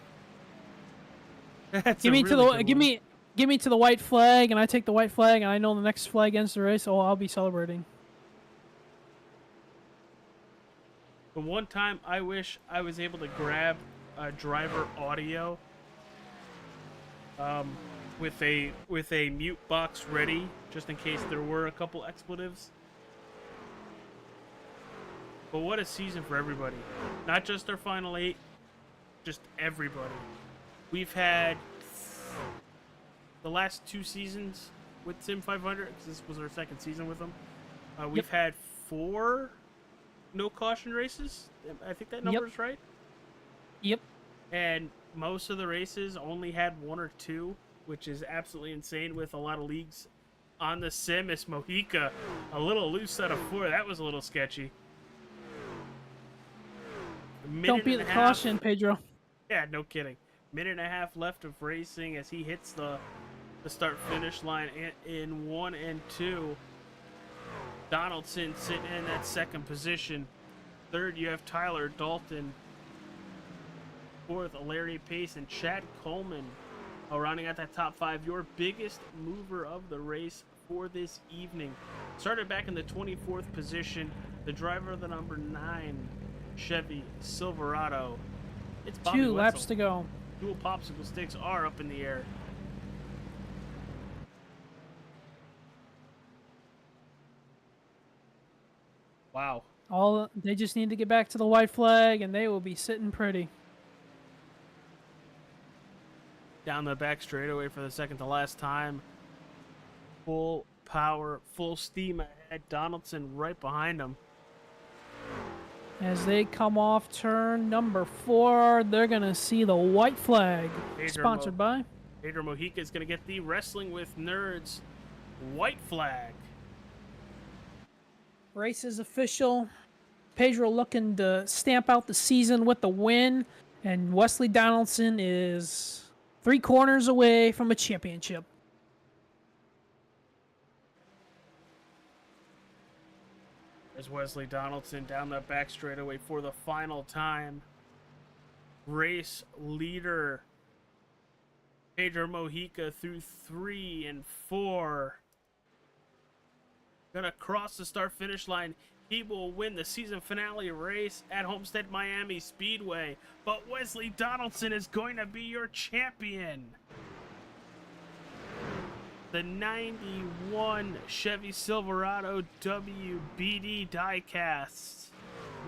That's Give a me really to good the one. give me to the white flag, and I take the white flag, and I know the next flag ends the race. Oh, I'll be celebrating. The one time I wish I was able to grab a driver audio with a mute box ready, just in case there were a couple expletives. But what a season for everybody. Not just our final 8, just everybody. We've had the last 2 seasons with Sim500, because this was our second season with them. We've had 4 no caution races. I think that number's right. Yep. And most of the races only had 1 or 2, which is absolutely insane with a lot of leagues on the sim. Is Mojica a little loose out of 4? That was a little sketchy. Don't be the caution, Pedro. Yeah, no kidding. 1.5 minutes left of racing as he hits the start-finish line in 1 and 2. Donaldson sitting in that second position. Third, you have Tyler Dalton. Fourth, Larry Pace and Chad Coleman rounding out that top 5. Your biggest mover of the race for this evening. Started back in the 24th position. The driver of the number 9 Chevy Silverado. It's Bobby 2 Wetzel. laps to go. Dual popsicle sticks are up in the air. Wow. They just need to get back to the white flag, and they will be sitting pretty. Down the back straightaway for the second to last time. Full power, full steam ahead. Donaldson right behind him. As they come off turn number 4, they're going to see the white flag. Sponsored by Pedro Mojica is going to get the Wrestling with Nerds white flag. Race is official. Pedro looking to stamp out the season with the win, and Wesley Donaldson is 3 corners away from a championship. There's Wesley Donaldson down the back straightaway for the final time. Race leader Pedro Mojica through 3 and 4. Gonna cross the start-finish line. He will win the season finale race at Homestead-Miami Speedway. But Wesley Donaldson is going to be your champion. The 91 Chevy Silverado WBD diecast.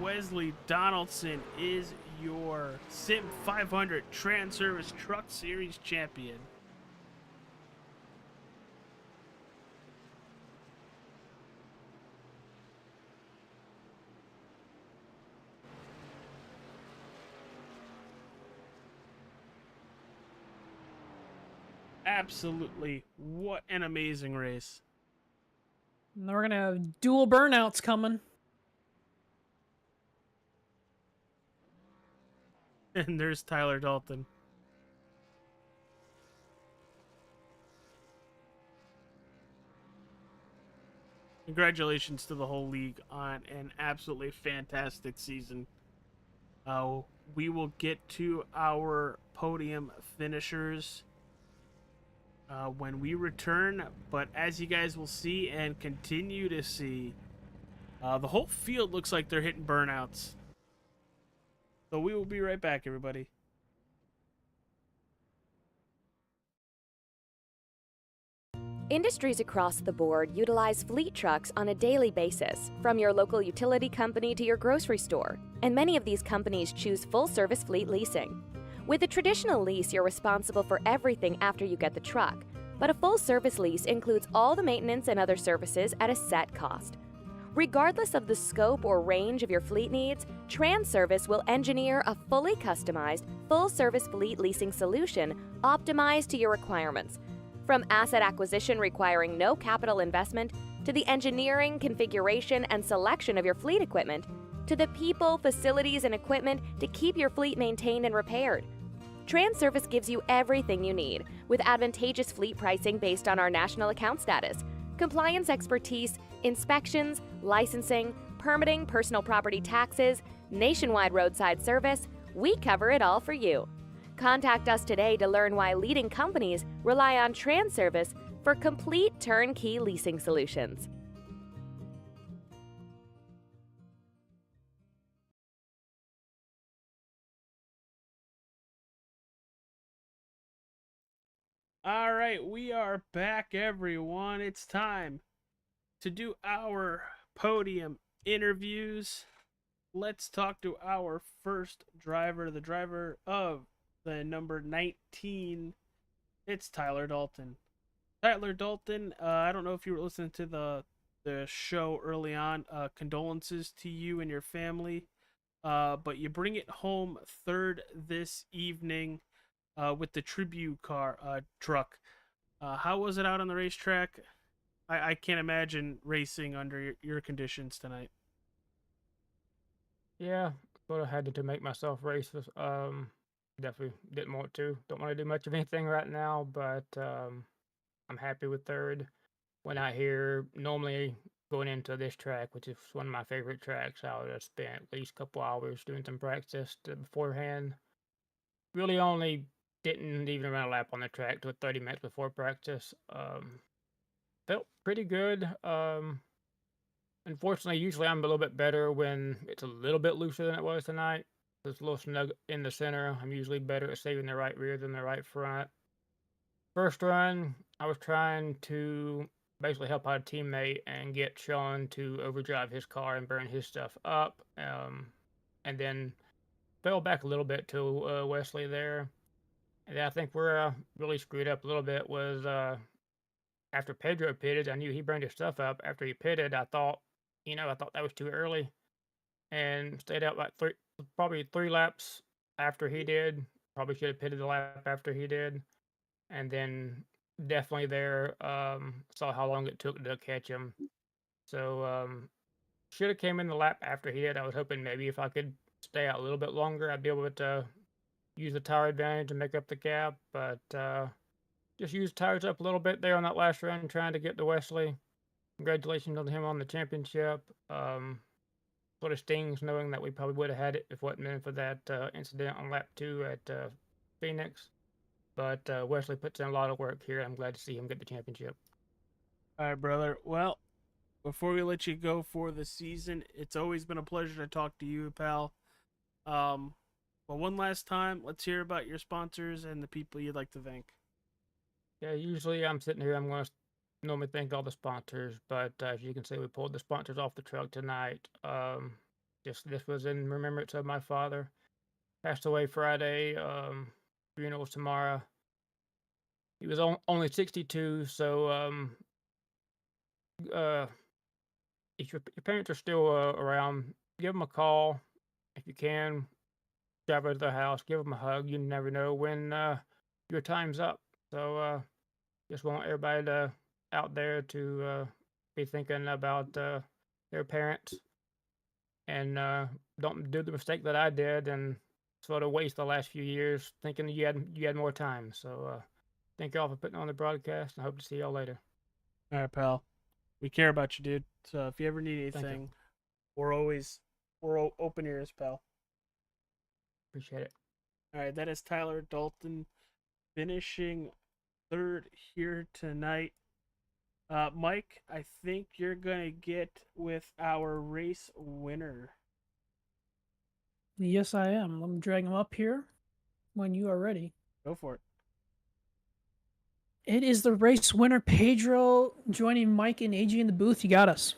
Wesley Donaldson is your Sim500 TranService Truck Series champion. Absolutely, what an amazing race. And we're gonna have dual burnouts coming. And there's Tyler Dalton. Congratulations to the whole league on an absolutely fantastic season. We will get to our podium finishers when we return, but as you guys will see and continue to see, the whole field looks like they're hitting burnouts. So we will be right back, everybody. Industries across the board utilize fleet trucks on a daily basis, from your local utility company to your grocery store, and many of these companies choose full-service fleet leasing. With a traditional lease, you're responsible for everything after you get the truck, but a full-service lease includes all the maintenance and other services at a set cost. Regardless of the scope or range of your fleet needs, TranService will engineer a fully customized, full-service fleet leasing solution optimized to your requirements. From asset acquisition requiring no capital investment, to the engineering, configuration, and selection of your fleet equipment, to the people, facilities, and equipment to keep your fleet maintained and repaired. TranService gives you everything you need, with advantageous fleet pricing based on our national account status, compliance expertise, inspections, licensing, permitting, personal property taxes, nationwide roadside service. We cover it all for you. Contact us today to learn why leading companies rely on TranService for complete turnkey leasing solutions. All right, we are back, everyone. It's time to do our podium interviews. Let's talk to our first driver, the driver of the number 19. It's Tyler Dalton. Tyler Dalton, I don't know if you were listening to the show early on. Condolences to you and your family. But you bring it home third this evening with the tribute truck. How was it out on the racetrack? I can't imagine racing under your conditions tonight. Yeah, sort of had to make myself race. Definitely didn't want to. Don't want to do much of anything right now, but I'm happy with third. Went out here, normally going into this track, which is one of my favorite tracks, I would have spent at least a couple hours doing some practice beforehand. Really only didn't even run a lap on the track till 30 minutes before practice. Felt pretty good. Unfortunately, usually I'm a little bit better when it's a little bit looser than it was tonight. It's a little snug in the center. I'm usually better at saving the right rear than the right front. First run, I was trying to basically help out a teammate and get Sean to overdrive his car and burn his stuff up. And then fell back a little bit to Wesley there. And I think where really screwed up a little bit was after Pedro pitted, I knew he burned his stuff up. After he pitted, I thought that was too early and stayed out like probably 3 laps after he did. Probably should have pitted the lap after he did. And then definitely there saw how long it took to catch him. So should have came in the lap after he did. I was hoping maybe if I could stay out a little bit longer, I'd be able to use the tire advantage and make up the gap. But just used tires up a little bit there on that last run, trying to get to Wesley. Congratulations on him on the championship. Sort of stings knowing that we probably would have had it if it wasn't been for that incident on lap 2 at Phoenix. But Wesley puts in a lot of work here. I'm glad to see him get the championship. All right, brother. Well, before we let you go for the season, it's always been a pleasure to talk to you, pal. But one last time, let's hear about your sponsors and the people you'd like to thank. Yeah, usually I'm sitting here, I'm going to normally thank all the sponsors, but as you can see, we pulled the sponsors off the truck tonight. This was in remembrance of my father. Passed away Friday. Funeral's tomorrow. He was only 62, so if your parents are still around, give them a call if you can. Drive over to their house, give them a hug. You never know when your time's up. So just want everybody out there to be thinking about their parents and don't do the mistake that I did and sort of waste the last few years thinking you had more time. So thank y'all for putting on the broadcast. I hope to see y'all later. All right, pal. We care about you, dude. So if you ever need anything, we're open ears, pal. Appreciate it. All right, that is Tyler Dalton finishing third here tonight. Mike, I think you're gonna get with our race winner. Yes, I am. Let me drag him up here when you are ready. Go for it. It is the race winner, Pedro, joining Mike and AJ in the booth. You got us.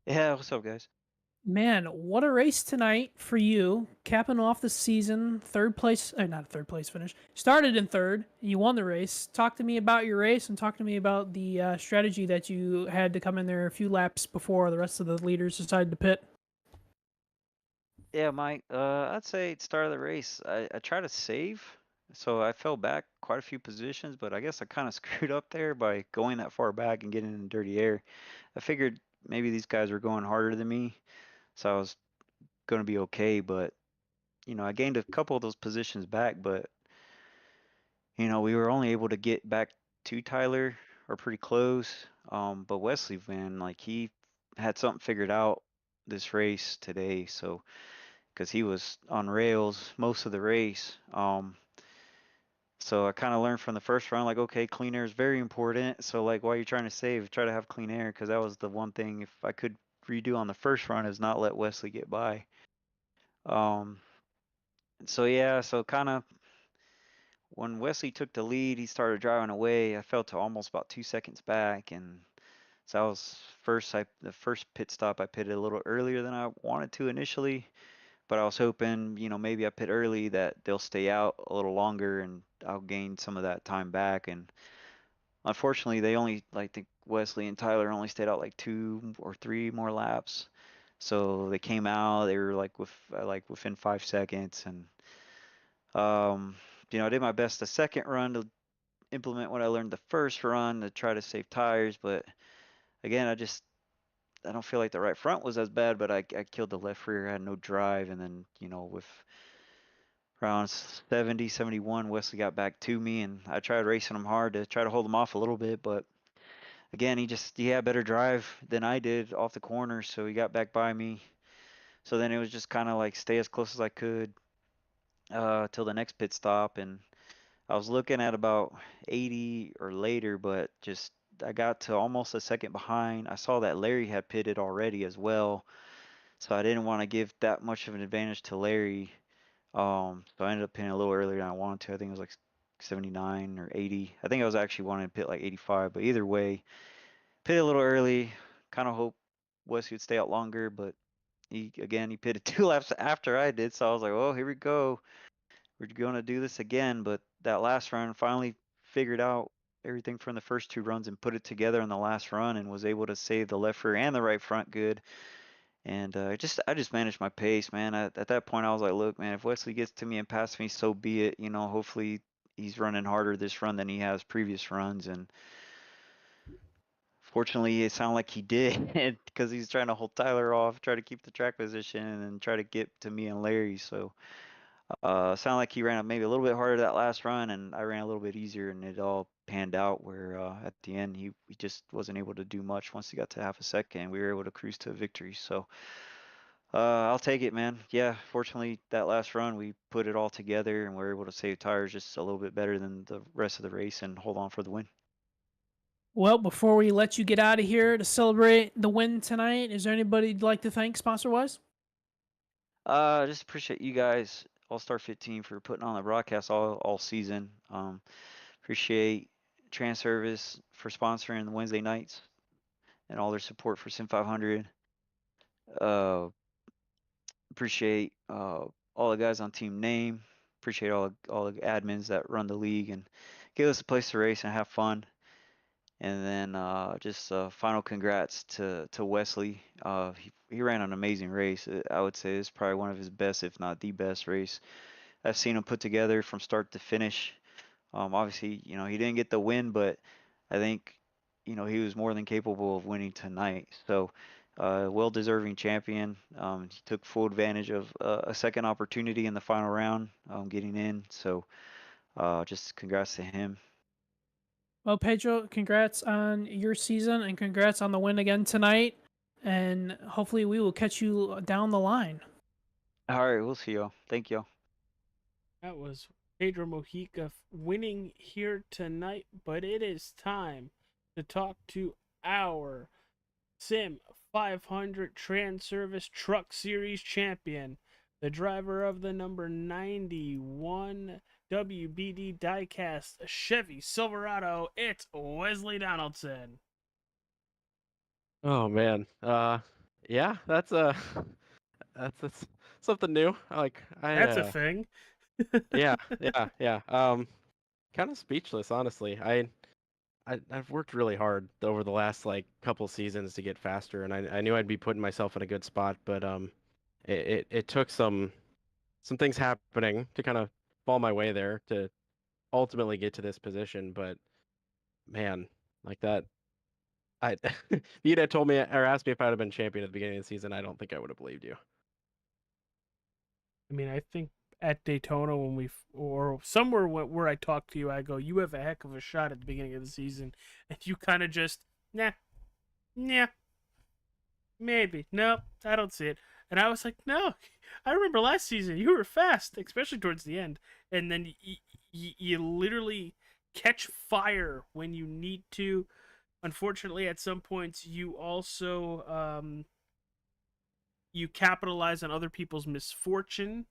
Yeah, what's up, guys? Man, what a race tonight for you. Capping off the season, third place, not a third place finish. Started in third, and you won the race. Talk to me about your race and talk to me about the strategy that you had to come in there a few laps before the rest of the leaders decided to pit. Yeah, Mike, I'd say start of the race, I tried to save, so I fell back quite a few positions, but I guess I kind of screwed up there by going that far back and getting in dirty air. I figured maybe these guys were going harder than me, so I was going to be okay, but, I gained a couple of those positions back, but, we were only able to get back to Tyler, or pretty close, but Wesley, man, like, he had something figured out this race today, so because he was on rails most of the race. So I kind of learned from the first round, like, okay, clean air is very important. So like, while you're trying to save, try to have clean air, because that was the one thing if I could redo on the first run is not let Wesley get by. So yeah, so kind of when Wesley took the lead, he started driving away. I fell to almost about 2 seconds back, and so I was the first pit stop I pitted a little earlier than I wanted to initially. But I was hoping, maybe I pit early that they'll stay out a little longer and I'll gain some of that time back. And unfortunately, they only, I think Wesley and Tyler only stayed out like 2 or 3 more laps. So they came out, they were like within 5 seconds. And, I did my best the second run to implement what I learned the first run to try to save tires. But again, I don't feel like the right front was as bad, but I killed the left rear. I had no drive, and then with around 70, 71, Wesley got back to me, and I tried racing him hard to try to hold him off a little bit, but again, he had better drive than I did off the corner, so he got back by me. So then it was just kind of like stay as close as I could till the next pit stop, and I was looking at about 80 or later, but just I got to almost a second behind. I saw that Larry had pitted already as well, so I didn't want to give that much of an advantage to Larry. So I ended up pitting a little earlier than I wanted to. I think it was like 79 or 80. I think I was actually wanting to pit like 85, but either way, pitted a little early. Kind of hope Wesley would stay out longer, but he pitted 2 laps after I did, so I was like, oh, here we go. We're going to do this again. But that last run, finally figured out everything from the first 2 runs and put it together in the last run and was able to save the left rear and the right front good. And I just managed my pace, man. At that point, I was like, look, man, if Wesley gets to me and passes me, so be it. Hopefully he's running harder this run than he has previous runs. And Fortunately, it sounded like he did because he's trying to hold Tyler off, try to keep the track position, and try to get to me and Larry. So, sounded like he ran maybe a little bit harder that last run, and I ran a little bit easier, and it all panned out where at the end he just wasn't able to do much once he got to half a second, and we were able to cruise to a victory. So, I'll take it, man. Yeah, fortunately, that last run we put it all together, and we were able to save tires just a little bit better than the rest of the race and hold on for the win. Well, before we let you get out of here to celebrate the win tonight, is there anybody you'd like to thank sponsor-wise? Just appreciate you guys, All Star 15, for putting on the broadcast all season. Appreciate TranService for sponsoring the Wednesday nights and all their support for Sim500. Appreciate all the guys on Team Name. Appreciate all the admins that run the league and give us a place to race and have fun. And then just final congrats to Wesley. He ran an amazing race. I would say it's probably one of his best, if not the best race I've seen him put together from start to finish. Obviously, he didn't get the win, but I think, he was more than capable of winning tonight. So, well-deserving champion. He took full advantage of a second opportunity in the final round, getting in. So, just congrats to him. Well, Pedro, congrats on your season and congrats on the win again tonight. And hopefully we will catch you down the line. All right, we'll see y'all. Thank y'all. That was Pedro Mojica winning here tonight, but it is time to talk to our Sim500 TranService Truck Series champion, the driver of the number 91 WBD diecast Chevy Silverado. It's Wesley Donaldson. Oh man, yeah, that's that's something new. That's a thing. Yeah. Kind of speechless, honestly. I've worked really hard over the last couple seasons to get faster, and I knew I'd be putting myself in a good spot, but it took some things happening to kind of fall my way there to ultimately get to this position. But man, like that. If you'd had told me or asked me if I'd have been champion at the beginning of the season, I don't think I would have believed you. I mean, I think at Daytona or somewhere where I talked to you, I go, you have a heck of a shot at the beginning of the season, and you kind of just, nah, maybe, no, I don't see it. And I was like, no, I remember last season you were fast, especially towards the end, and then you literally catch fire when you need to. Unfortunately, at some points, you also you capitalize on other people's misfortune,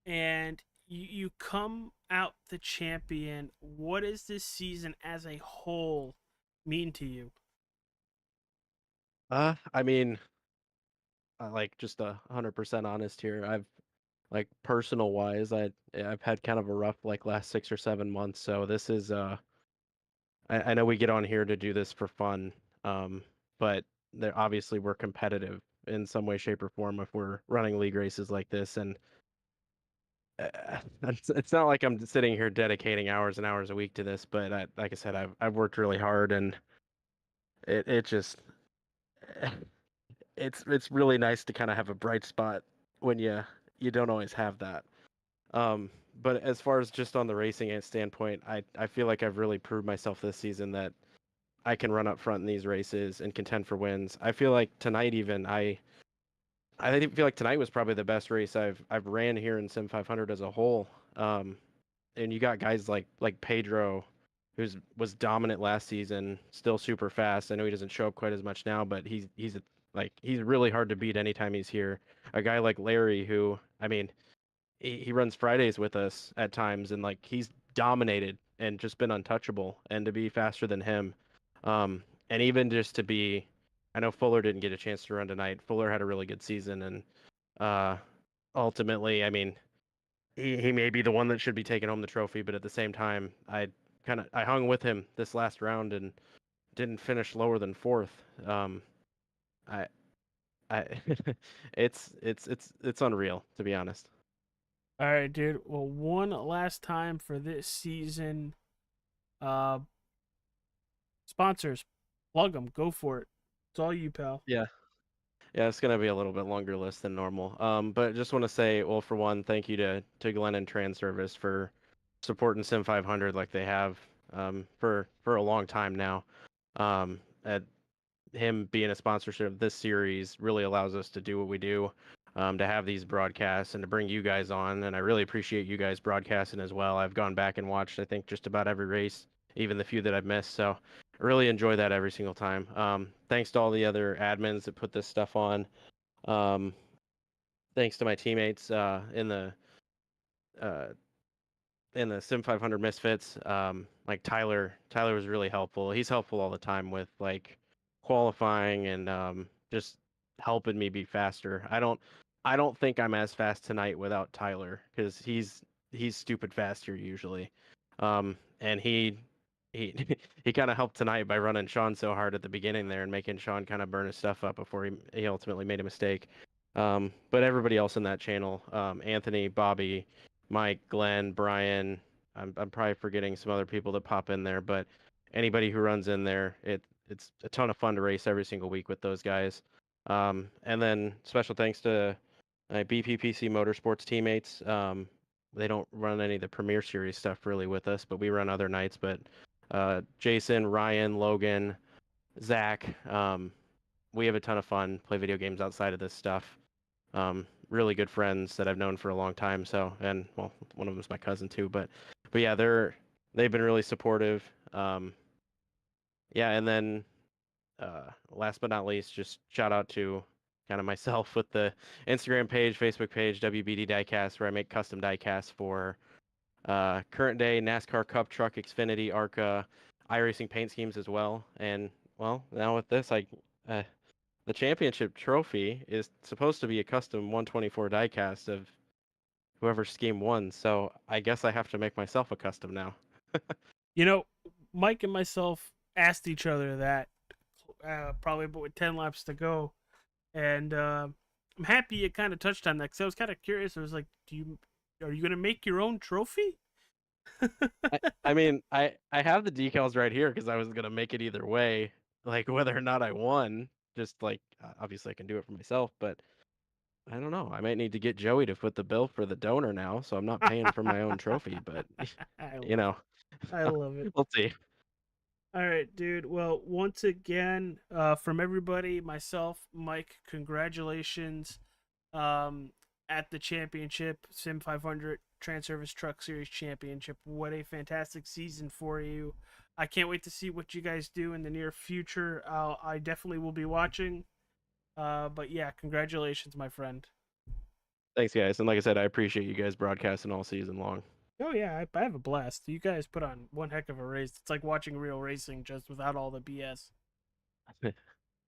and you come out the champion. What does this season as a whole mean to you? I mean, just 100% honest here. Personal wise, I've had kind of a rough last 6 or 7 months. So this is I know we get on here to do this for fun, but obviously we're competitive in some way, shape, or form if we're running league races like this. And it's not like I'm sitting here dedicating hours and hours a week to this, but like I said, I've worked really hard, and it just it's really nice to kind of have a bright spot when you don't always have that. But as far as just on the racing standpoint, I feel like I've really proved myself this season that I can run up front in these races and contend for wins. I feel like tonight even I feel like tonight was probably the best race I've ran here in Sim500 as a whole. And you got guys like Pedro, was dominant last season, still super fast. I know he doesn't show up quite as much now, but he's really hard to beat anytime he's here. A guy like Larry, who I mean, he runs Fridays with us at times, and he's dominated and just been untouchable. And to be faster than him, and even just to be, I know Fuller didn't get a chance to run tonight. Fuller had a really good season, and ultimately, I mean, he may be the one that should be taking home the trophy. But at the same time, I hung with him this last round and didn't finish lower than fourth. I it's unreal, to be honest. All right, dude. Well, one last time for this season. Sponsors, Plug them. Go for it. It's all you, pal. Yeah. Yeah, it's gonna be a little bit longer list than normal. But just want to say, well, for one, thank you to Glenn and TranService for supporting Sim500 like they have for a long time now. At him being a sponsorship of this series really allows us to do what we do, to have these broadcasts and to bring you guys on. And I really appreciate you guys broadcasting as well. I've gone back and watched, I think, just about every race, even the few that I've missed. So I really enjoy that every single time. Thanks to all the other admins that put this stuff on. Thanks to my teammates uh, in the Sim500 Misfits. Like Tyler was really helpful. He's helpful all the time with like qualifying and just helping me be faster. I don't think I'm as fast tonight without Tyler because he's stupid fast here usually. And he he kind of helped tonight by running Sean so hard at the beginning there and making Sean kind of burn his stuff up before he ultimately made a mistake. But everybody else in that channel, Anthony, Bobby, Mike, Glenn, Brian, I'm probably forgetting some other people that pop in there, but anybody who runs in there, it's a ton of fun to race every single week with those guys. And then special thanks to my BPPC Motorsports teammates. They don't run any of the Premier Series stuff really with us, but we run other nights. But Jason, Ryan, Logan, Zach, we have a ton of fun, play video games outside of this stuff. Really good friends that I've known for a long time. So, and well, one of them's my cousin too, but yeah, they've been really supportive. Yeah. And then, last but not least, just shout out to kind of myself with the Instagram page, Facebook page, WBD Diecast, where I make custom diecasts for, current day NASCAR Cup Truck, Xfinity, ARCA, iRacing paint schemes as well. And well, now with this, the championship trophy is supposed to be a custom 124 diecast of whoever scheme won, so I guess I have to make myself a custom now. You know, Mike and myself asked each other that probably with 10 laps to go, and I'm happy you kind of touched on that because I was kind of curious. I was like, are you gonna make your own trophy? I mean, I have the decals right here because I was gonna make it either way, like whether or not I won. Just like obviously I can do it for myself, but I don't know. I might need to get Joey to foot the bill for the donor now, so I'm not paying for my own trophy. But you know, I love it. we'll see. All right, dude. Well, once again, from everybody, myself, Mike, congratulations at the championship, Sim500 TranService Truck Series Championship. What a fantastic season for you. I can't wait to see what you guys do in the near future. I definitely will be watching. But yeah, congratulations, my friend. Thanks, guys. And like I said, I appreciate you guys broadcasting all season long. Oh yeah, I have a blast. You guys put on one heck of a race. It's like watching real racing, just without all the BS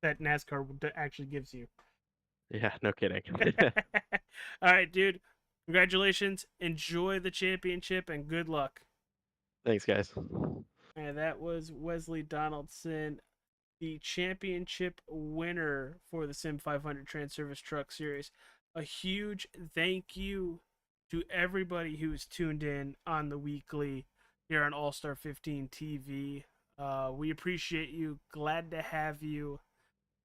that NASCAR actually gives you. Yeah, no kidding. All right, dude. Congratulations. Enjoy the championship and good luck. Thanks, guys. And that was Wesley Donaldson, the championship winner for the Sim500 TranService Truck Series. A huge thank you to everybody who's tuned in on the weekly here on All-Star 15 TV. We appreciate you. Glad to have you.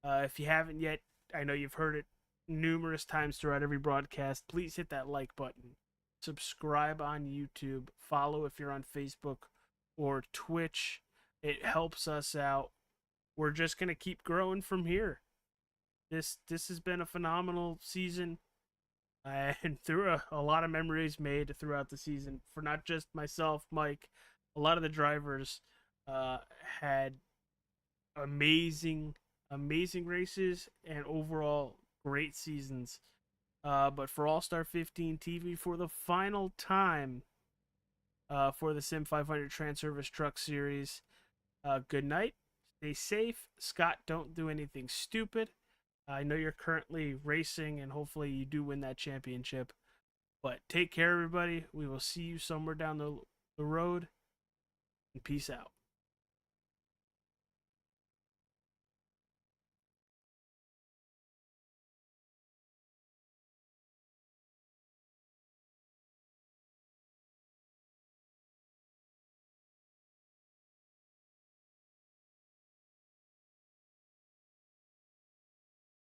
If you haven't yet, I know you've heard it numerous times throughout every broadcast. Please hit that like button. Subscribe on YouTube. Follow if you're on Facebook or Twitch. It helps us out. We're just going to keep growing from here. This has been a phenomenal season. And through a lot of memories made throughout the season for not just myself, Mike. A lot of the drivers had amazing races and overall great seasons. But for All-Star 15 TV, for the final time for the Sim500 TranService Truck Series, good night. Stay safe. Scott, don't do anything stupid. I know you're currently racing, and hopefully you do win that championship. But take care, everybody. We will see you somewhere down the road. And peace out.